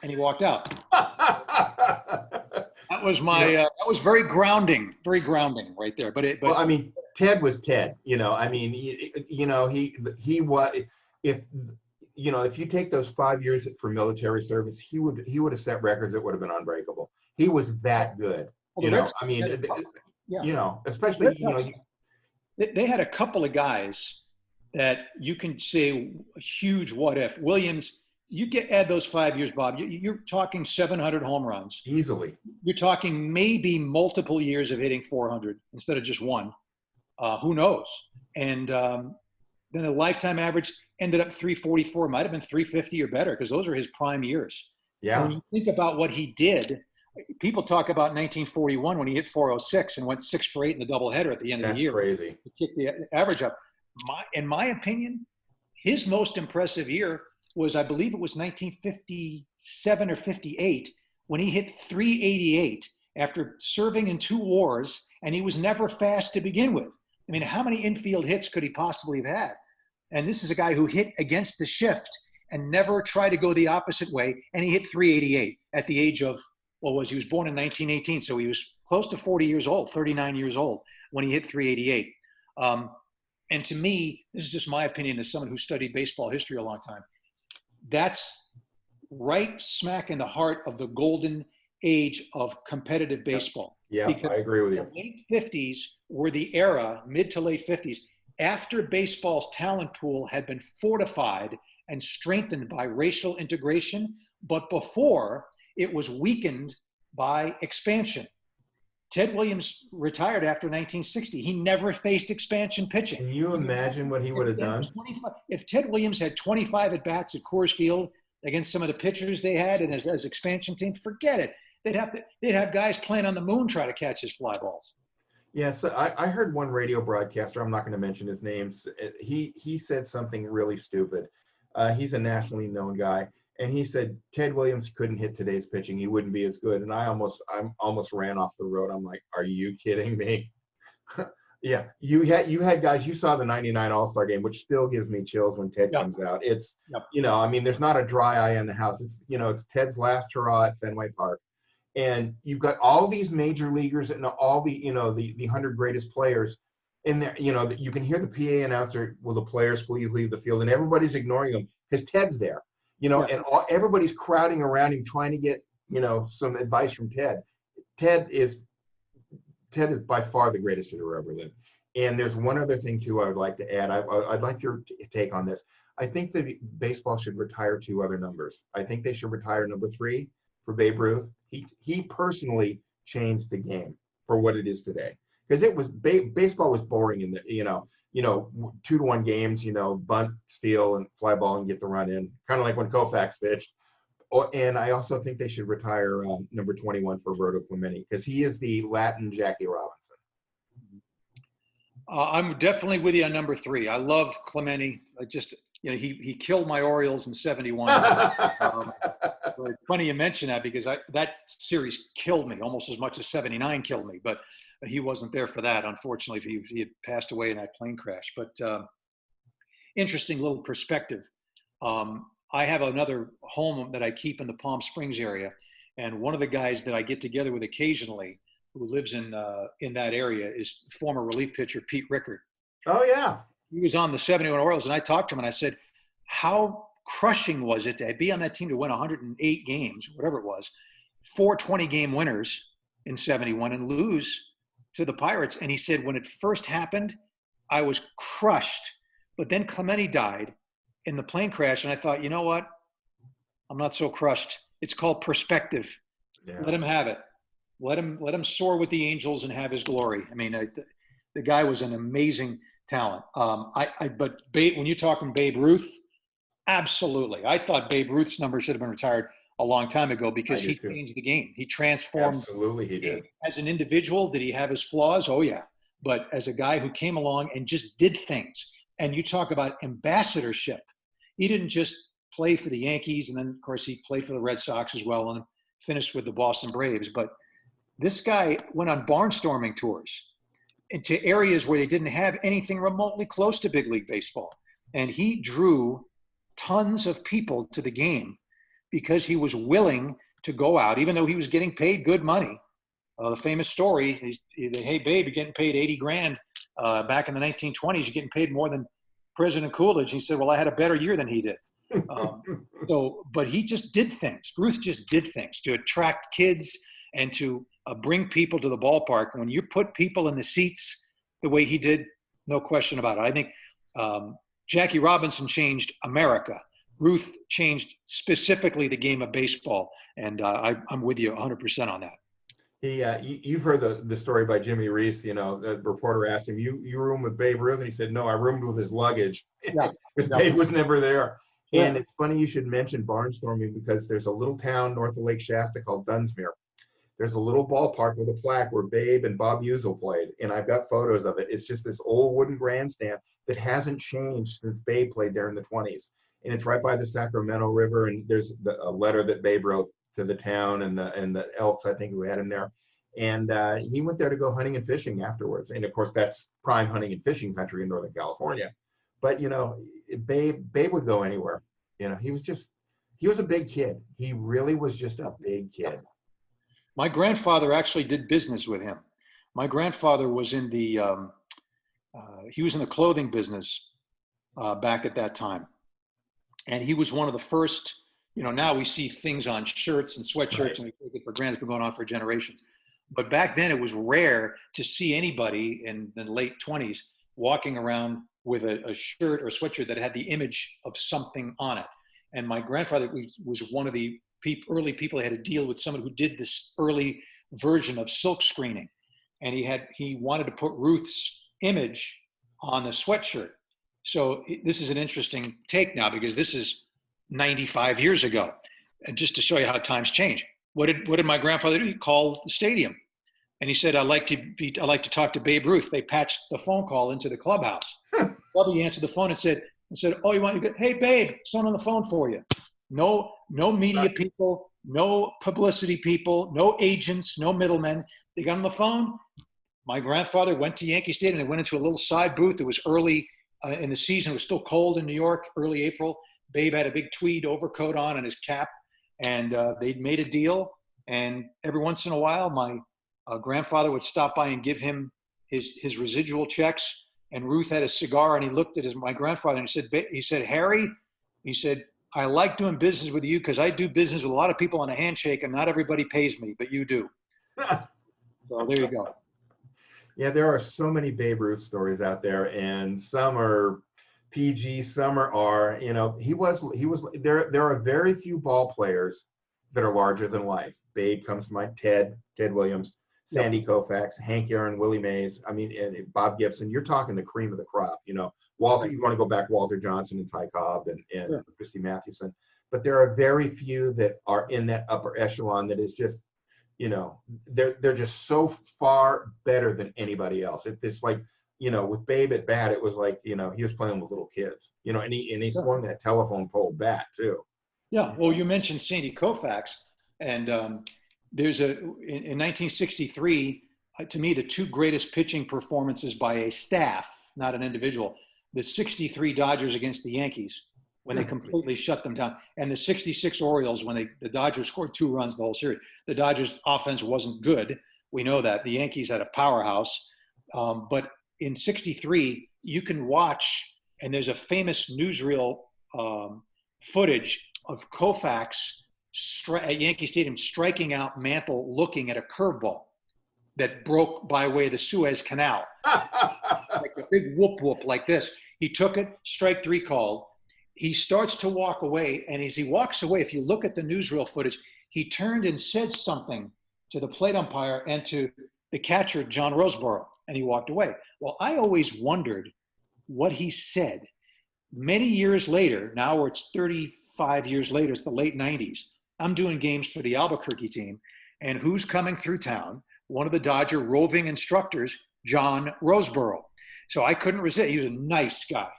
And he walked out. That was that was very grounding right there. But well, I mean, Ted was Ted, you know, I mean, you know, he was, if you take those 5 years for military service, he would have set records that would have been unbreakable. He was that good, you know, I mean, you know, especially, you know. They had a couple of guys that you can say huge what if. Williams, you add those 5 years, Bob, you're talking 700 home runs. Easily. You're talking maybe multiple years of hitting 400 instead of just one. Who knows? And then a lifetime average ended up 344, might have been 350 or better because those are his prime years. Yeah. And when you think about what he did, people talk about 1941 when he hit 406 and went 6 for 8 in the doubleheader at the end of the year. That's crazy. To kick the average up. In my opinion, his most impressive year was, I believe it was 1957 or 58 when he hit 388 after serving in 2 wars, and he was never fast to begin with. I mean, how many infield hits could he possibly have had? And this is a guy who hit against the shift and never tried to go the opposite way, and he hit 388 at the age of, he was born in 1918, so he was close to 40 years old, 39 years old when he hit 388. And to me, this is just my opinion as someone who studied baseball history a long time, that's right smack in the heart of the golden age of competitive baseball. Yeah, I agree with you. The late 50s were the era, mid to late 50s, after baseball's talent pool had been fortified and strengthened by racial integration, but before it was weakened by expansion. Ted Williams retired after 1960. He never faced expansion pitching. Can you imagine what he would have done? If Ted Williams had 25 at-bats at Coors Field against some of the pitchers they had and as expansion team, forget it. They'd have guys playing on the moon try to catch his fly balls. Yes, I heard one radio broadcaster, I'm not going to mention his name, he said something really stupid. He's a nationally known guy. And he said, Ted Williams couldn't hit today's pitching. He wouldn't be as good. And I almost ran off the road. I'm like, are you kidding me? Yeah, you had guys, you saw the 99 All-Star game, which still gives me chills when Ted comes out. It's, you know, I mean, there's not a dry eye in the house. It's, you know, it's Ted's last hurrah at Fenway Park. And you've got all these major leaguers and all the, you know, the 100 greatest players in there. You know, you can hear the PA announcer, will the players please leave the field? And everybody's ignoring them because Ted's there. You know, and everybody's crowding around him trying to get, you know, some advice from Ted. Ted is by far the greatest hitter who ever lived. And there's one other thing, too, I would like to add. I'd like your take on this. I think that baseball should retire 2 other numbers. I think they should retire number 3, for Babe Ruth. He personally changed the game for what it is today. Because it was baseball was boring in the 2-1 games, bunt, steal, and fly ball and get the run in, kind of like when Koufax pitched. And I also think they should retire number 21 for Roberto Clemente, because he is the Latin Jackie Robinson. I'm definitely with you on number 3. I love Clemente. He killed my Orioles in '71. Funny you mention that, because that series killed me almost as much as '79 killed me. But he wasn't there for that, unfortunately. He had passed away in that plane crash. But interesting little perspective. I have another home that I keep in the Palm Springs area, and one of the guys that I get together with occasionally, who lives in that area, is former relief pitcher Pete Rickard. Oh yeah, he was on the '71 Orioles, and I talked to him and I said, "How crushing was it to be on that team to win 108 games, whatever it was, 4 20-game winners in '71, and lose to the Pirates?" And he said, when it first happened, I was crushed. But then Clemente died in the plane crash, and I thought, you know what? I'm not so crushed. It's called perspective. Yeah. Let him have it. Let him soar with the angels and have his glory. I mean, the guy was an amazing talent. But when you're talking Babe Ruth, absolutely. I thought Babe Ruth's number should have been retired a long time ago, because he changed the game. He transformed. Absolutely, he did. As an individual, did he have his flaws? Oh yeah. But as a guy who came along and just did things, and you talk about ambassadorship, he didn't just play for the Yankees, and then of course he played for the Red Sox as well, and finished with the Boston Braves. But this guy went on barnstorming tours into areas where they didn't have anything remotely close to big league baseball, and he drew tons of people to the game because he was willing to go out, even though he was getting paid good money. The famous story, hey, Babe, you're getting paid 80 grand back in the 1920s. You're getting paid more than President Coolidge. He said, well, I had a better year than he did. But he just did things. Ruth just did things to attract kids and to bring people to the ballpark. When you put people in the seats the way he did, no question about it. I think Jackie Robinson changed America. Ruth changed specifically the game of baseball, and I'm with you 100% on that. You've heard the story by Jimmy Reese. The reporter asked him, "You roomed with Babe Ruth?" And he said, "No, I roomed with his luggage, because Babe was never there." Yeah. And it's funny you should mention barnstorming, because there's a little town north of Lake Shasta called Dunsmuir. There's a little ballpark with a plaque where Babe and Bob Musial played, and I've got photos of it. It's just this old wooden grandstand that hasn't changed since Babe played there in the 20s. And it's right by the Sacramento River, and there's a letter that Babe wrote to the town and the Elks, I think, who had him there. And he went there to go hunting and fishing afterwards. And of course, that's prime hunting and fishing country in Northern California. But, Babe would go anywhere. He was a big kid. He really was just a big kid. My grandfather actually did business with him. My grandfather was in the clothing business back at that time. And he was one of the first, now we see things on shirts and sweatshirts, right, and we take it for granted. It's been going on for generations. But back then it was rare to see anybody in the late 20s walking around with a shirt or sweatshirt that had the image of something on it. And my grandfather was one of the early people that had to deal with someone who did this early version of silk screening. And he wanted to put Ruth's image on a sweatshirt. So this is an interesting take now, because this is 95 years ago. And just to show you how times change. What did my grandfather do? He called the stadium, and he said, I'd like to talk to Babe Ruth. They patched the phone call into the clubhouse. Bubby answered the phone and said, oh, you want to go? Hey, Babe, someone on the phone for you. No media people, no publicity people, no agents, no middlemen. They got on the phone. My grandfather went to Yankee Stadium. They went into a little side booth. It was early in the season. It was still cold in New York, early April. Babe had a big tweed overcoat on and his cap. And they'd made a deal. And every once in a while, my grandfather would stop by and give him his residual checks. And Ruth had a cigar, and he looked at my grandfather and he said, Harry, he said, I like doing business with you because I do business with a lot of people on a handshake, and not everybody pays me, but you do. So there you go. Yeah, there are so many Babe Ruth stories out there, and some are PG, some are R. He was there are very few ball players that are larger than life. Babe comes to mind, Ted Williams, Sandy Koufax, Hank Aaron, Willie Mays. I mean, and Bob Gibson. You're talking the cream of the crop. You know, Walter. You want to go back, Walter Johnson and Ty Cobb and Christy Mathewson. But there are very few that are in that upper echelon that is just, you know, they're just so far better than anybody else. It's like, you know, with Babe at bat, it was like, you know, he was playing with little kids, you know, and he swung that telephone pole bat too. Yeah. Well, you mentioned Sandy Koufax, and there's in 1963, to me, the two greatest pitching performances by a staff, not an individual, the 63 Dodgers against the Yankees, when they completely shut them down, and the 66 Orioles when the Dodgers scored 2 runs the whole series. The Dodgers offense wasn't good. We know that. The Yankees had a powerhouse. But in 63, you can watch, and there's a famous newsreel footage of Koufax at Yankee Stadium striking out Mantle looking at a curveball that broke by way of the Suez Canal. Like a big whoop whoop like this. He took it, strike 3 called. He starts to walk away, and as he walks away, if you look at the newsreel footage, he turned and said something to the plate umpire and to the catcher, John Roseborough, and he walked away. Well, I always wondered what he said. Many years later, now it's 35 years later, it's the late 90s, I'm doing games for the Albuquerque team, and who's coming through town? One of the Dodger roving instructors, John Roseborough. So I couldn't resist. He was a nice guy.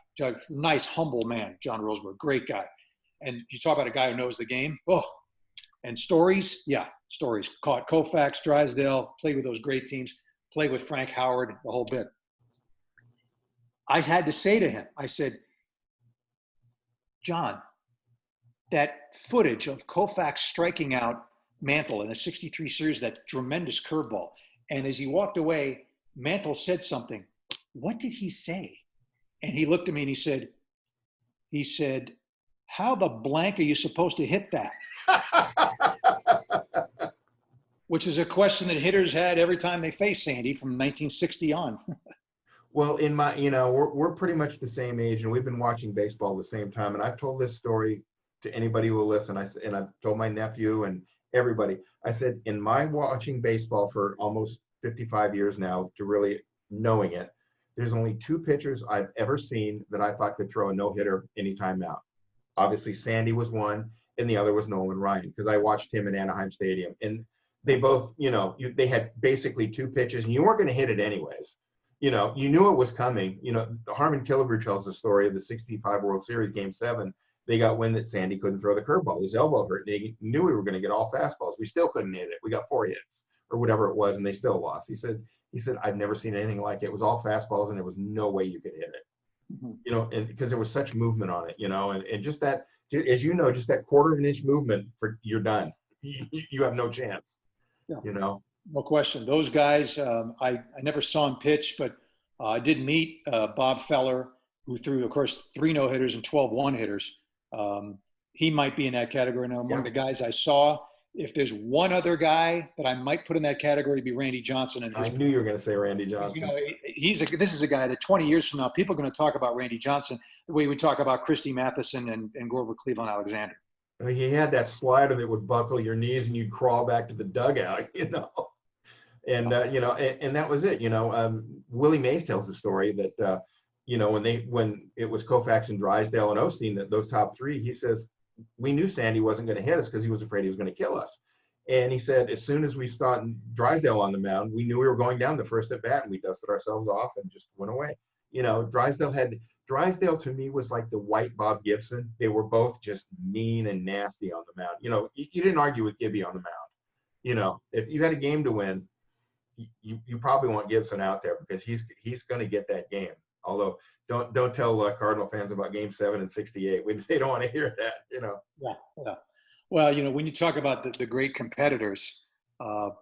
Nice, humble man, John Roseborough, great guy. And you talk about a guy who knows the game. Oh, and stories, stories. Caught Koufax, Drysdale, played with those great teams, played with Frank Howard, the whole bit. I had to say to him, I said, John, that footage of Koufax striking out Mantle in a 63 series, that tremendous curveball. And as he walked away, Mantle said something. What did he say? And he looked at me and he said, how the blank are you supposed to hit that? Which is a question that hitters had every time they faced Sandy from 1960 on. Well, in my, you know, we're pretty much the same age, and we've been watching baseball the same time. And I've told this story to anybody who will listen. And I've told my nephew and everybody. I said, in my watching baseball for almost 55 years now, to really knowing it, there's only 2 pitchers I've ever seen that I thought could throw a no-hitter anytime out. Obviously, Sandy was one, and the other was Nolan Ryan, because I watched him in Anaheim Stadium. And they both, you know, they had basically 2 pitches, and you weren't going to hit it anyways. You know, you knew it was coming. You know, Harmon Killebrew tells the story of the 65 World Series, Game 7. They got wind that Sandy couldn't throw the curveball. His elbow hurt. They knew we were going to get all fastballs. We still couldn't hit it. We got 4 hits or whatever it was, and they still lost. He said, I've never seen anything like it. It was all fastballs, and there was no way you could hit it. Mm-hmm. You know, and because there was such movement on it, you know, and just that, as you know, just that 1/4 of an inch movement, you're done. You have no chance. Yeah. You know. No question. Those guys, I never saw him pitch, but I did meet Bob Feller, who threw, of course, 3 no-hitters and 12 one-hitters. He might be in that category. Now, among the guys I saw, if there's one other guy that I might put in that category, it'd be Randy Johnson. And I knew you were going to say Randy Johnson. You know, this is a guy that 20 years from now, people are going to talk about Randy Johnson the way we talk about Christy Mathewson and Grover Cleveland Alexander. I mean, he had that slider that would buckle your knees and you'd crawl back to the dugout, you know. And, you know, and that was it. You know, Willie Mays tells the story that, you know, when it was Koufax and Drysdale and Osteen, that those top 3, he says, we knew Sandy wasn't going to hit us because he was afraid he was going to kill us. And he said, as soon as we saw Drysdale on the mound, we knew we were going down the first at bat, and we dusted ourselves off and just went away. You know, Drysdale to me was like the white Bob Gibson. They were both just mean and nasty on the mound. You know, you didn't argue with Gibby on the mound. You know, if you had a game to win, you probably want Gibson out there because he's going to get that game. Although don't tell Cardinal fans about Game 7 and 68. They don't want to hear that, you know. Yeah. Well, you know, when you talk about the great competitors,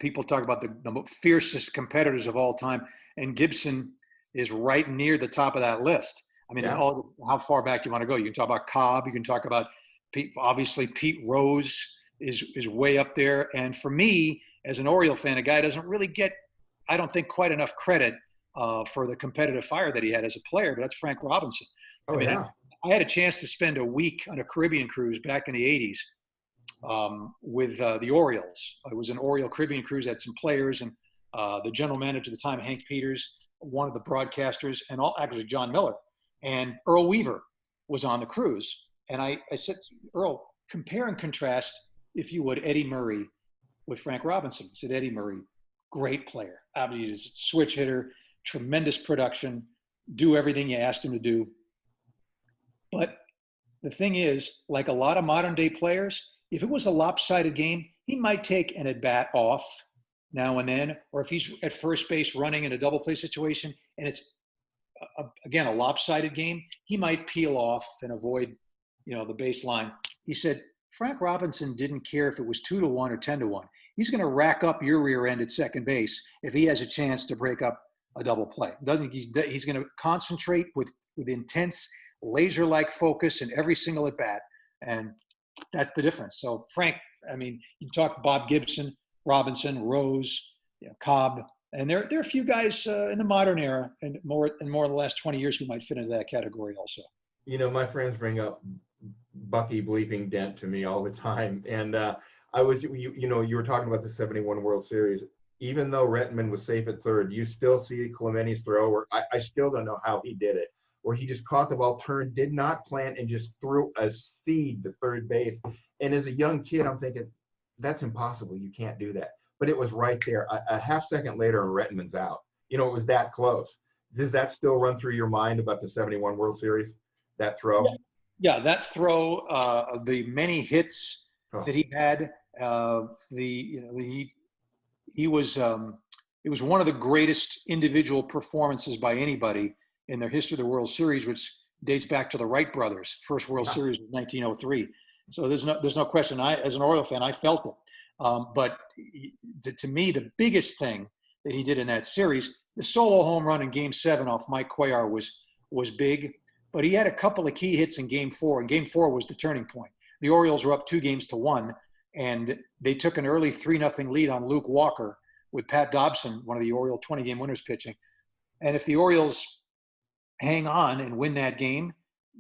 people talk about the fiercest competitors of all time, and Gibson is right near the top of that list. I mean, how far back do you want to go? You can talk about Cobb. You can talk about obviously Pete Rose is way up there. And for me, as an Oriole fan, a guy doesn't really get, I don't think, quite enough credit for the competitive fire that he had as a player, but that's Frank Robinson. I had a chance to spend a week on a Caribbean cruise back in the 80s with the Orioles. It was an Oriole Caribbean cruise, had some players, and the general manager at the time, Hank Peters, one of the broadcasters, and actually John Miller, and Earl Weaver was on the cruise. And I said, Earl, compare and contrast, if you would, Eddie Murray with Frank Robinson. He said, Eddie Murray, great player. Obviously, he's a switch hitter, tremendous production, do everything you asked him to do. But the thing is, like a lot of modern day players, if it was a lopsided game, he might take an at-bat off now and then, or if he's at first base running in a double play situation and it's, again, a lopsided game, he might peel off and avoid, the baseline. He said, Frank Robinson didn't care if it was 2-1 or 10-1. He's going to rack up your rear end at second base if he has a chance to break up a double play. He's going to concentrate with intense, laser-like focus in every single at bat, and that's the difference. So Frank, I mean, you talk Bob Gibson, Robinson, Rose, Cobb, and there are a few guys in the modern era and more in the last 20 years who might fit into that category also. My friends bring up Bucky bleeping Dent to me all the time, and I was, you were talking about the '71 World Series. Even though Rettman was safe at third, you still see Clementi's throw where I still don't know how he did it, where he just caught the ball, turned, did not plant, and just threw a seed to third base. And as a young kid, I'm thinking, that's impossible. You can't do that. But it was right there. A half second later, and Rettman's out. It was that close. Does that still run through your mind about the '71 World Series, that throw? Yeah, that throw, the many hits that he had, he was, it was one of the greatest individual performances by anybody in the history of the World Series, which dates back to the Wright brothers. First World Series was 1903. So there's no question. As an Oriole fan, I felt it. But to me, the biggest thing that he did in that series, the solo home run in Game 7 off Mike Cuellar was big. But he had a couple of key hits in Game 4, and Game 4 was the turning point. The Orioles were up 2-1, and they took an early 3-0 lead on Luke Walker with Pat Dobson, one of the Oriole 20-game winners, pitching. And if the Orioles hang on and win that game,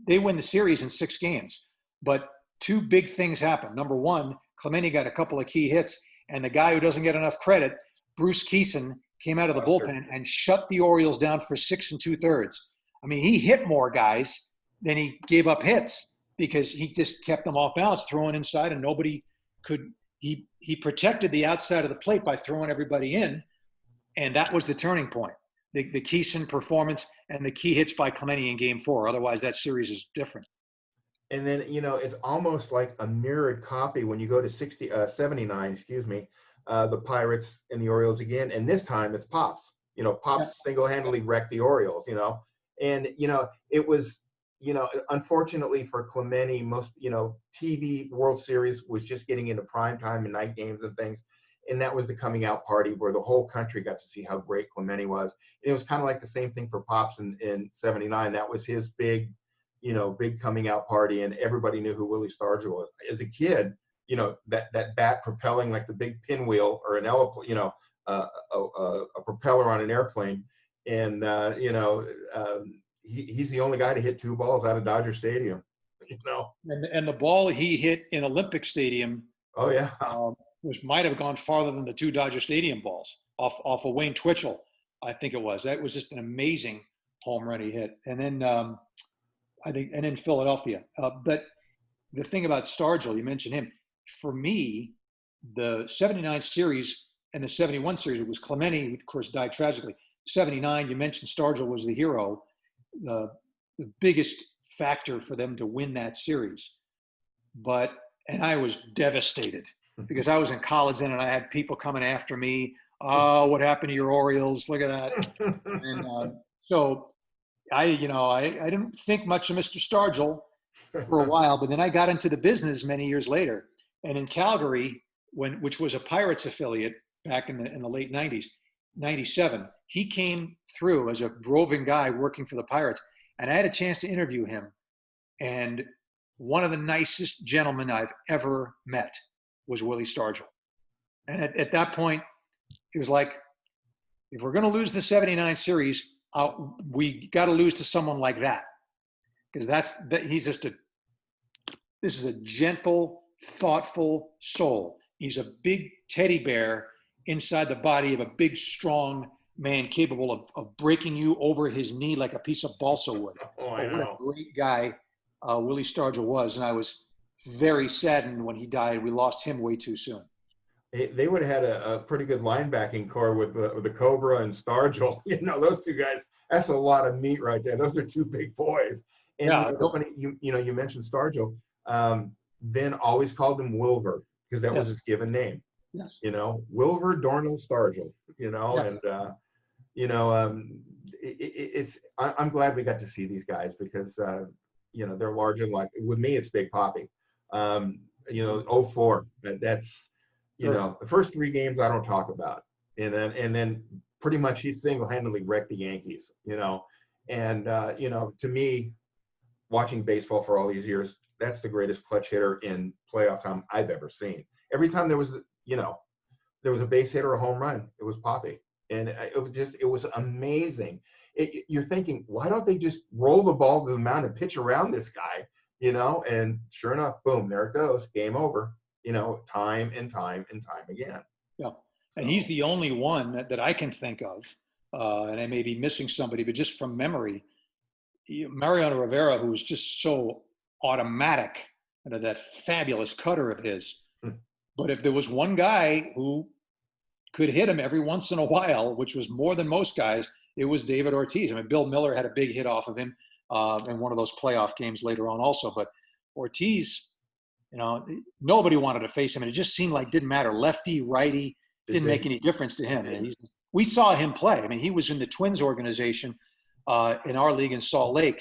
they win the series in 6 games. But two big things happened. Number one, Clemente got a couple of key hits, and the guy who doesn't get enough credit, Bruce Kison, came out of the bullpen and shut the Orioles down for 6 2/3. I mean, he hit more guys than he gave up hits because he just kept them off balance, throwing inside, and nobody could. He protected the outside of the plate by throwing everybody in, and that was the turning point. The Kison performance and the key hits by Clemente in Game 4. Otherwise, that series is different. And then, it's almost like a mirrored copy when you go to 79, the Pirates and the Orioles again. And this time it's Pops. Pops single-handedly wrecked the Orioles, And, it was, unfortunately for Clemente, most, TV World Series was just getting into prime time and night games and things. And that was the coming out party where the whole country got to see how great Clemente was. And it was kind of like the same thing for Pops in 79. That was his big coming out party. And everybody knew who Willie Stargell was. As a kid, that bat propelling like the big pinwheel or an a propeller on an airplane. And, he's the only guy to hit 2 balls out of Dodger Stadium, And the ball he hit in Olympic Stadium. Oh, yeah. Which might have gone farther than the 2 Dodger Stadium balls off of Wayne Twitchell, I think it was. That was just an amazing home run he hit. And then and in Philadelphia. But the thing about Stargell, you mentioned him. For me, the 79 series and the 71 series, it was Clemente, who of course died tragically. 79, you mentioned Stargell was the hero. The biggest factor for them to win that series. And I was devastated because I was in college then and I had people coming after me. Oh, what happened to your Orioles? Look at that. And so I didn't think much of Mr. Stargell for a while, but then I got into the business many years later. And in Calgary, which was a Pirates affiliate back in the late 90s, 97, he came through as a roving guy working for the Pirates. And I had a chance to interview him. And one of the nicest gentlemen I've ever met was Willie Stargell. And at that point, it was like, if we're going to lose the 79 series, we got to lose to someone like that. Because he's just this is a gentle, thoughtful soul. He's a big teddy bear inside the body of a big, strong man capable of breaking you over his knee like a piece of balsa wood. Oh, I But what a know. great guy Willie Stargell was. And I was very saddened when he died. We lost him way too soon. They would have had a pretty good linebacking core with the Cobra and Stargell. Those two guys. That's a lot of meat right there. Those are two big boys. And Yeah. it's funny, you mentioned Stargell. Vin always called him Wilver because that was Yes. his given name. Yes. Wilver Dornell Stargell. Yes. And I'm glad we got to see these guys because they're larger than life. With me, it's Big Poppy. '04. That's Sure. the first three games I don't talk about, and then pretty much he single-handedly wrecked the Yankees. And to me, watching baseball for all these years, that's the greatest clutch hitter in playoff time I've ever seen. Every time there was a base hit or a home run, it was Poppy. And it was amazing. You're thinking, why don't they just roll the ball to the mound and pitch around this guy? And sure enough, boom, there it goes. Game over, time and time and time again. Yeah. And he's the only one that I can think of, and I may be missing somebody, but just from memory, Mariano Rivera, who was just so automatic, that fabulous cutter of his. But if there was one guy who could hit him every once in a while, which was more than most guys, it was David Ortiz. I mean, Bill Miller had a big hit off of him in one of those playoff games later on also. But Ortiz, nobody wanted to face him. And it just seemed like didn't matter. Lefty, righty, didn't make any difference to him. And we saw him play. I mean, he was in the Twins organization in our league in Salt Lake,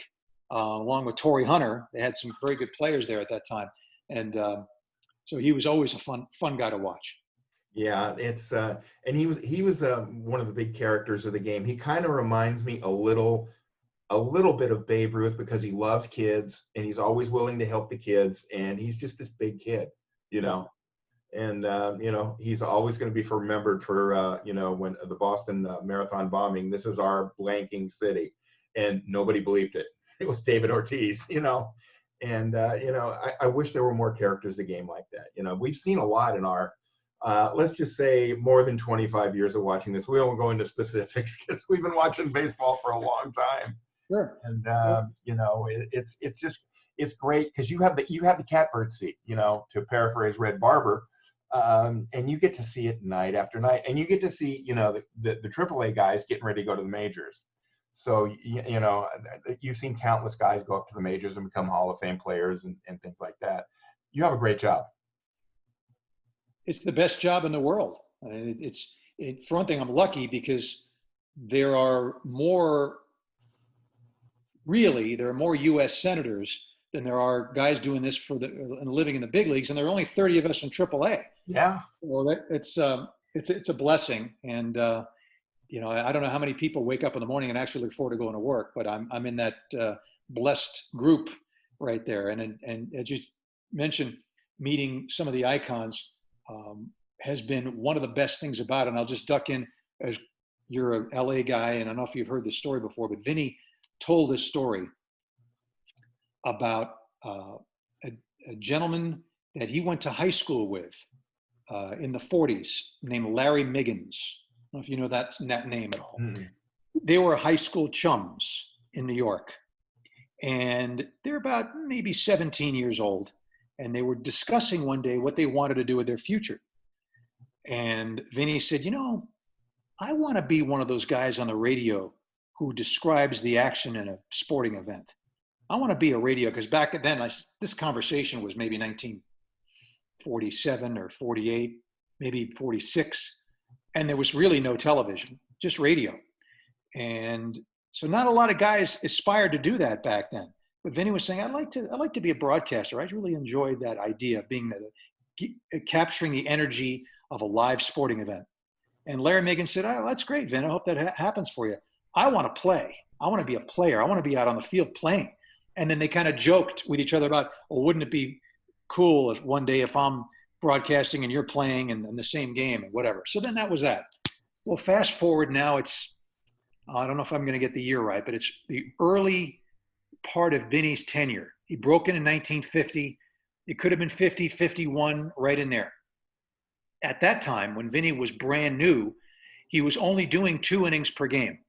along with Torrey Hunter. They had some very good players there at that time. And so he was always a fun guy to watch. Yeah, it's and he was one of the big characters of the game. He kind of reminds me a little bit of Babe Ruth because he loves kids and he's always willing to help the kids, and he's just this big kid, And he's always going to be remembered for when the Boston Marathon bombing. This is our blanking city, and nobody believed it. It was David Ortiz, And I wish there were more characters of the game like that. We've seen a lot in our let's just say more than 25 years of watching this. We won't go into specifics because we've been watching baseball for a long time. Sure. And it's great because you have the catbird seat, to paraphrase Red Barber, and you get to see it night after night, and you get to see the AAA guys getting ready to go to the majors. So you've seen countless guys go up to the majors and become Hall of Fame players and things like that. You have a great job. It's the best job in the world. I mean, for one thing, I'm lucky because there are more U.S. senators than there are guys doing this and living in the big leagues, and there are only 30 of us in AAA. Yeah. Well, it's a blessing, and I don't know how many people wake up in the morning and actually look forward to going to work, but I'm in that blessed group right there. And as you mentioned, meeting some of the icons has been one of the best things about it. And I'll just duck in, as you're an LA guy, and I don't know if you've heard this story before, but Vinny told this story about a gentleman that he went to high school with in the 40s named Larry Miggins. I don't know if you know that name at all. Mm-hmm. They were high school chums in New York, and they're about maybe 17 years old. And they were discussing one day what they wanted to do with their future. And Vinny said, I want to be one of those guys on the radio who describes the action in a sporting event. I want to be a radio, because back then, this conversation was maybe 1947 or 48, maybe 46. And there was really no television, just radio. And so not a lot of guys aspired to do that back then. But Vinny was saying, I'd like to be a broadcaster. I really enjoyed that idea of being capturing the energy of a live sporting event. And Larry Megan said, oh, that's great, Vin. I hope that happens for you. I want to play. I want to be a player. I want to be out on the field playing. And then they kind of joked with each other about, well, wouldn't it be cool if one day if I'm broadcasting and you're playing in the same game and whatever. So then that was that. Well, fast forward now, it's, I don't know if I'm going to get the year right, but it's the early part of Vinny's tenure. He broke in 1950 It could have been 50, 51, right in there. At that time, when Vinny was brand new, he was only doing 2 innings per game,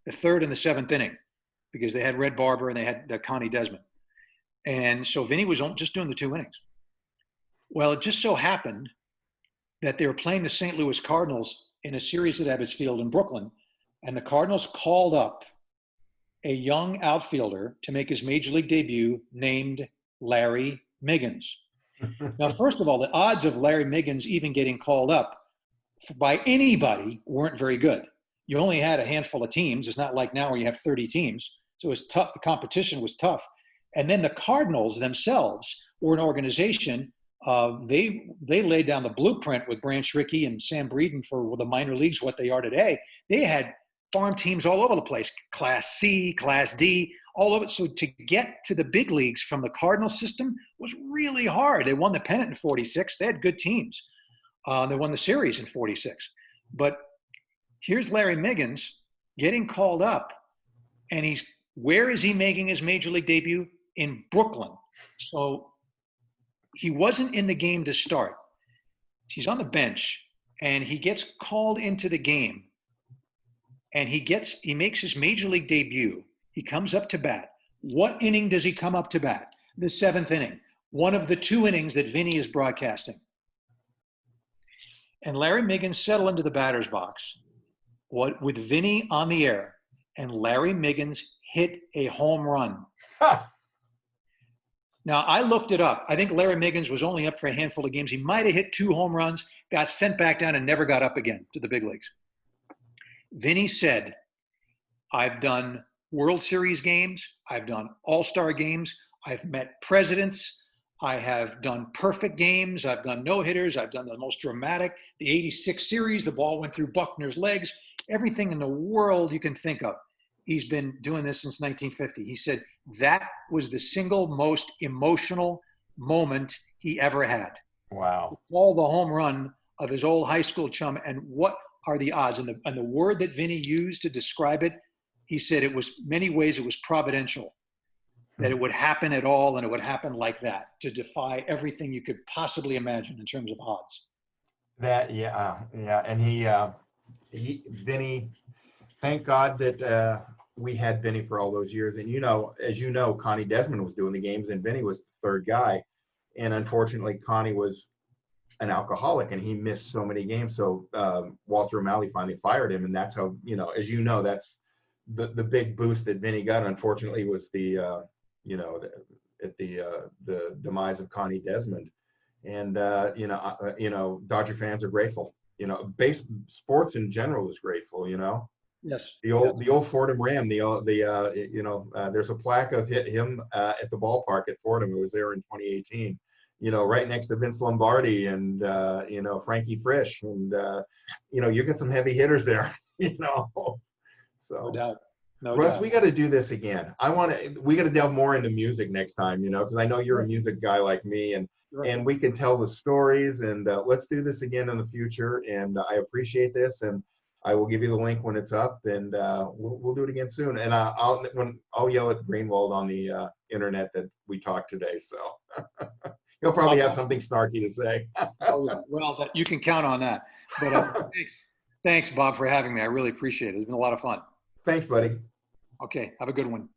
the third and the seventh inning, because they had Red Barber and they had Connie Desmond. And so Vinny was just doing the 2 innings. Well, it just so happened that they were playing the St. Louis Cardinals in a series at Ebbets Field in Brooklyn, and the Cardinals called up a young outfielder to make his major league debut named Larry Miggins. Now, first of all, the odds of Larry Miggins even getting called up by anybody weren't very good. You only had a handful of teams. It's not like now where you have 30 teams. So it was tough. The competition was tough. And then the Cardinals themselves were an organization. They laid down the blueprint with Branch Rickey and Sam Breeden for the minor leagues, what they are today. They had farm teams all over the place, Class C, Class D, all of it. So to get to the big leagues from the Cardinal system was really hard. They won the pennant in 46. They had good teams. They won the series in 46. But here's Larry Miggins getting called up, and where is he making his major league debut? In Brooklyn. So he wasn't in the game to start. He's on the bench, and he gets called into the game, and he makes his major league debut. He comes up to bat. What inning does he come up to bat? The 7th inning, one of the 2 innings that Vinny is broadcasting. And Larry Miggins settled into the batter's box with Vinny on the air, and Larry Miggins hit a home run. Now, I looked it up. I think Larry Miggins was only up for a handful of games. He might have hit 2 home runs, got sent back down, and never got up again to the big leagues. Vinny said, I've done World Series games. I've done All-Star games. I've met presidents. I have done perfect games. I've done no-hitters. I've done the most dramatic, the 86 series. The ball went through Buckner's legs. Everything in the world you can think of. He's been doing this since 1950. He said that was the single most emotional moment he ever had. Wow. All the home run of his old high school chum. And what are the odds? And the word that Vinny used to describe it, he said it was many ways it was providential, that it would happen at all, and it would happen like that, to defy everything you could possibly imagine in terms of odds. And Vinny, thank God that we had Vinny for all those years. And as you know, Connie Desmond was doing the games, and Vinny was the third guy. And unfortunately, Connie was an alcoholic, and he missed so many games. So Walter O'Malley finally fired him, and that's how, as you know, that's the big boost that Vinny got. Unfortunately, was the demise of Connie Desmond. And Dodger fans are grateful. Sports in general is grateful. Yes. The old Fordham Ram. There's a plaque of him at the ballpark at Fordham. It was there in 2018. Right next to Vince Lombardi and Frankie Frisch, and you get some heavy hitters there. So. No doubt. No Russ, doubt. we got to do this again. We got to delve more into music next time, because I know you're a music guy like me, and we can tell the stories, and let's do this again in the future. And I appreciate this, and I will give you the link when it's up, and we'll do it again soon. And I'll yell at Greenwald on the internet that we talked today, so he'll probably have something snarky to say. Oh, yeah. Well, you can count on that. But thanks, Bob, for having me. I really appreciate it. It's been a lot of fun. Thanks, buddy. Okay, have a good one.